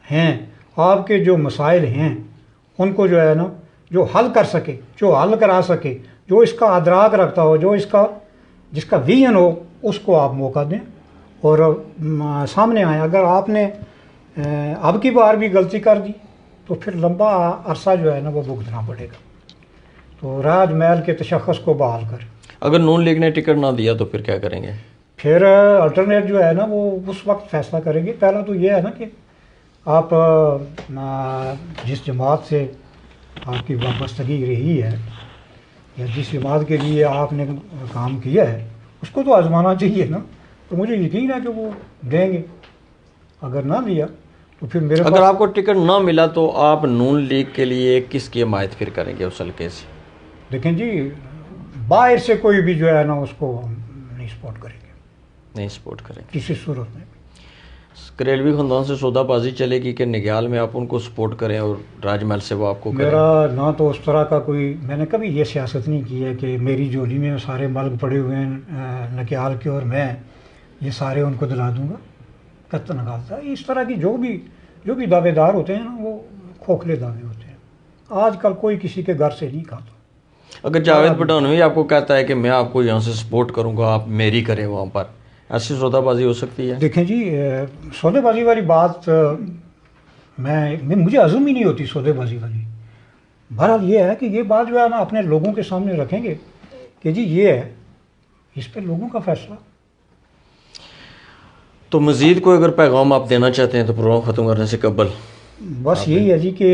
ہیں، آپ کے جو مسائل ہیں ان کو جو ہے نا جو حل کر سکے، جو حل کرا سکے، جو اس کا ادراک رکھتا ہو، جو جس کا ویژن ہو، اس کو آپ موقع دیں اور سامنے آئیں. اگر آپ نے اب کی بار بھی غلطی کر دی تو پھر لمبا عرصہ جو ہے نا وہ بھگتنا پڑے گا. تو راج محل کے تشخص کو بحال کریں. اگر نون لیگ نے ٹکٹ نہ دیا تو پھر کیا کریں گے؟ پھر الٹرنیٹ جو ہے نا وہ اس وقت فیصلہ کریں گے. پہلا تو یہ ہے نا کہ آپ جس جماعت سے آپ کی وابستگی رہی ہے یا جس جماعت کے لیے آپ نے کام کیا ہے اس کو تو آزمانا چاہیے نا. تو مجھے یقین ہے کہ وہ دیں گے. اگر نہ دیا تو پھر میرے اگر آپ کو ٹکٹ نہ ملا تو آپ نون لیگ کے لیے کس کی حمایت پھر کریں گے اس حلقے سے؟ دیکھیں جی باہر سے کوئی بھی جو ہے نا اس کو ہم نہیں سپورٹ کریں گے، نہیں سپورٹ کریں گے. کسی صورت میں. کریلوی خاندان سے سودا بازی چلے گی کہ نگیال میں آپ ان کو سپورٹ کریں اور راج محل سے وہ آپ کو کریں؟ میرا نہ تو اس طرح کا کوئی، میں نے کبھی یہ سیاست نہیں کی ہے کہ میری جولی میں سارے ملک پڑے ہوئے ہیں نکیال کے اور میں یہ سارے ان کو دلا دوں گا. قطع نکالتا ہے. اس طرح کی جو بھی دعوے دار ہوتے ہیں نا وہ کھوکھلے دعوے ہوتے ہیں. آج کل کوئی کسی کے گھر سے نہیں کھاتا. اگر جاوید بٹانوی آپ کو کہتا ہے کہ میں آپ کو یہاں سے سپورٹ کروں گا، آپ میری کریں وہاں پر، ایسی سودا بازی ہو سکتی ہے؟ دیکھیں جی سودے بازی والی بات مجھے عزم ہی نہیں ہوتی سودے بازی والی. بہرحال یہ ہے کہ یہ بات جو ہے نا اپنے لوگوں کے سامنے رکھیں گے کہ جی یہ ہے، اس پہ لوگوں کا فیصلہ. تو مزید کوئی اگر پیغام آپ دینا چاہتے ہیں تو پروگرام ختم کرنے سے قبل؟ بس یہی ہے جی کہ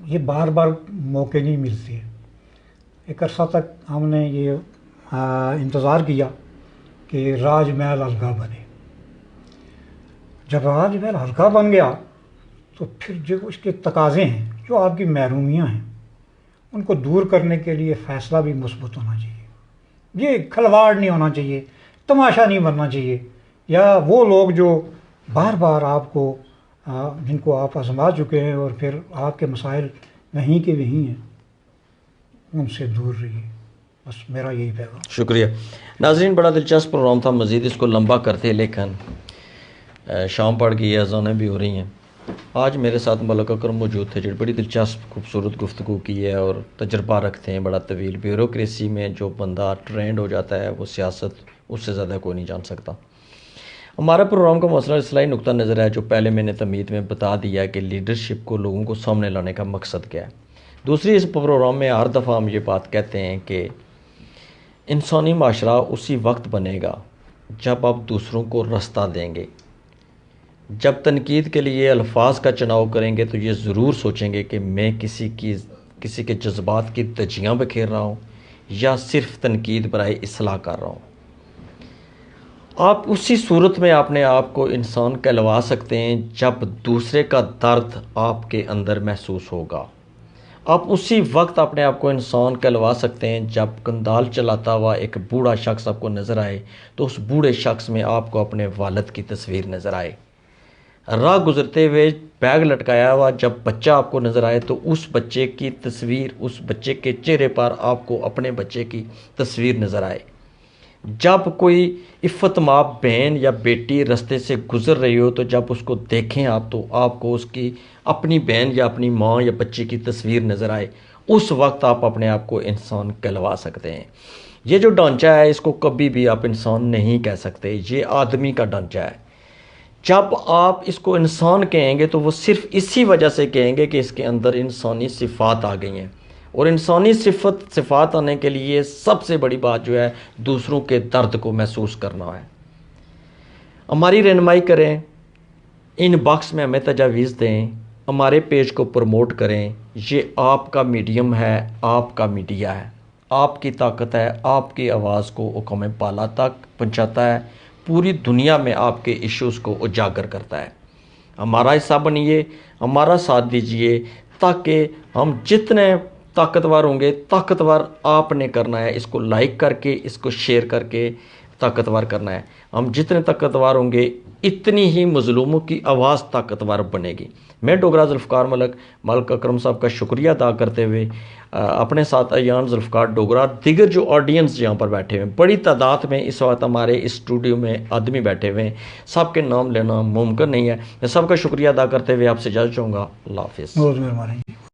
یہ بار بار موقع نہیں ملتے. ایک عرصہ تک ہم نے یہ انتظار کیا کہ راج محل ہلکا بنے. جب راج محل ہلکا بن گیا تو پھر جو اس کے تقاضے ہیں، جو آپ کی محرومیاں ہیں، ان کو دور کرنے کے لیے فیصلہ بھی مثبت ہونا چاہیے. یہ کھلواڑ نہیں ہونا چاہیے، تماشا نہیں بننا چاہیے، یا وہ لوگ جو بار بار آپ کو جن کو آپ آزما چکے ہیں اور پھر آپ کے مسائل وہیں کے وہیں ہیں، ان سے دور رہیے. بس میرا یہی پیغام. شکریہ. ناظرین، بڑا دلچسپ پروگرام تھا. مزید اس کو لمبا کرتے لیکن شام پڑ گئی ہے، اذانیں بھی ہو رہی ہیں. آج میرے ساتھ ملک اکرم موجود تھے جو بڑی دلچسپ خوبصورت گفتگو کی ہے اور تجربہ رکھتے ہیں بڑا طویل. بیوروکریسی میں جو بندہ ٹرینڈ ہو جاتا ہے وہ سیاست اس سے زیادہ کوئی نہیں جان سکتا. ہمارا پروگرام کا مسئلہ اصلاحی نقطہ نظر ہے جو پہلے میں نے تمہید میں بتا دیا کہ لیڈرشپ کو لوگوں کو سامنے لانے کا مقصد کیا ہے. دوسری، اس پروگرام میں ہر دفعہ ہم یہ بات کہتے ہیں کہ انسانی معاشرہ اسی وقت بنے گا جب آپ دوسروں کو رستہ دیں گے. جب تنقید کے لیے الفاظ کا چناؤ کریں گے تو یہ ضرور سوچیں گے کہ میں کسی کے جذبات کی دجیاں بکھیر رہا ہوں یا صرف تنقید برائے اصلاح کر رہا ہوں. آپ اسی صورت میں اپنے آپ کو انسان کہلوا سکتے ہیں جب دوسرے کا درد آپ کے اندر محسوس ہوگا. آپ اسی وقت اپنے آپ کو انسان کہلوا سکتے ہیں جب کندال چلاتا ہوا ایک بوڑھا شخص آپ کو نظر آئے تو اس بوڑھے شخص میں آپ کو اپنے والد کی تصویر نظر آئے. راہ گزرتے ہوئے بیگ لٹکایا ہوا جب بچہ آپ کو نظر آئے تو اس بچے کی تصویر، اس بچے کے چہرے پر آپ کو اپنے بچے کی تصویر نظر آئے. جب کوئی عفت مآب بہن یا بیٹی رستے سے گزر رہی ہو تو جب اس کو دیکھیں آپ تو آپ کو اس کی اپنی بہن یا اپنی ماں یا بچے کی تصویر نظر آئے. اس وقت آپ اپنے آپ کو انسان کہلوا سکتے ہیں. یہ جو ڈھانچہ ہے اس کو کبھی بھی آپ انسان نہیں کہہ سکتے، یہ آدمی کا ڈھانچہ ہے. جب آپ اس کو انسان کہیں گے تو وہ صرف اسی وجہ سے کہیں گے کہ اس کے اندر انسانی صفات آ گئی ہیں، اور انسانی صفات آنے کے لیے سب سے بڑی بات جو ہے دوسروں کے درد کو محسوس کرنا ہے. ہماری رہنمائی کریں، ان باکس میں ہمیں تجاویز دیں، ہمارے پیج کو پروموٹ کریں. یہ آپ کا میڈیم ہے، آپ کا میڈیا ہے، آپ کی طاقت ہے. آپ کی آواز کو حکم بالا تک پہنچاتا ہے، پوری دنیا میں آپ کے ایشوز کو اجاگر کرتا ہے. ہمارا حصہ بنیے، ہمارا ساتھ دیجئے تاکہ ہم جتنے طاقتور ہوں گے، طاقتور آپ نے کرنا ہے. اس کو لائک کر کے، اس کو شیئر کر کے طاقتور کرنا ہے. ہم جتنے طاقتور ہوں گے اتنی ہی مظلوموں کی آواز طاقتور بنے گی. میں ڈوگرہ ذوالفقار ملک اکرم صاحب کا شکریہ ادا کرتے ہوئے اپنے ساتھ ایان ذوالفقار ڈوگرہ، دیگر جو آڈینس یہاں پر بیٹھے ہوئے ہیں، بڑی تعداد میں اس وقت ہمارے اس اسٹوڈیو میں آدمی بیٹھے ہوئے ہیں، سب کے نام لینا ممکن نہیں ہے. میں سب کا شکریہ ادا کرتے ہوئے آپ سے اجازت چاہوں گا. اللہ حافظ. بہت مہربانی.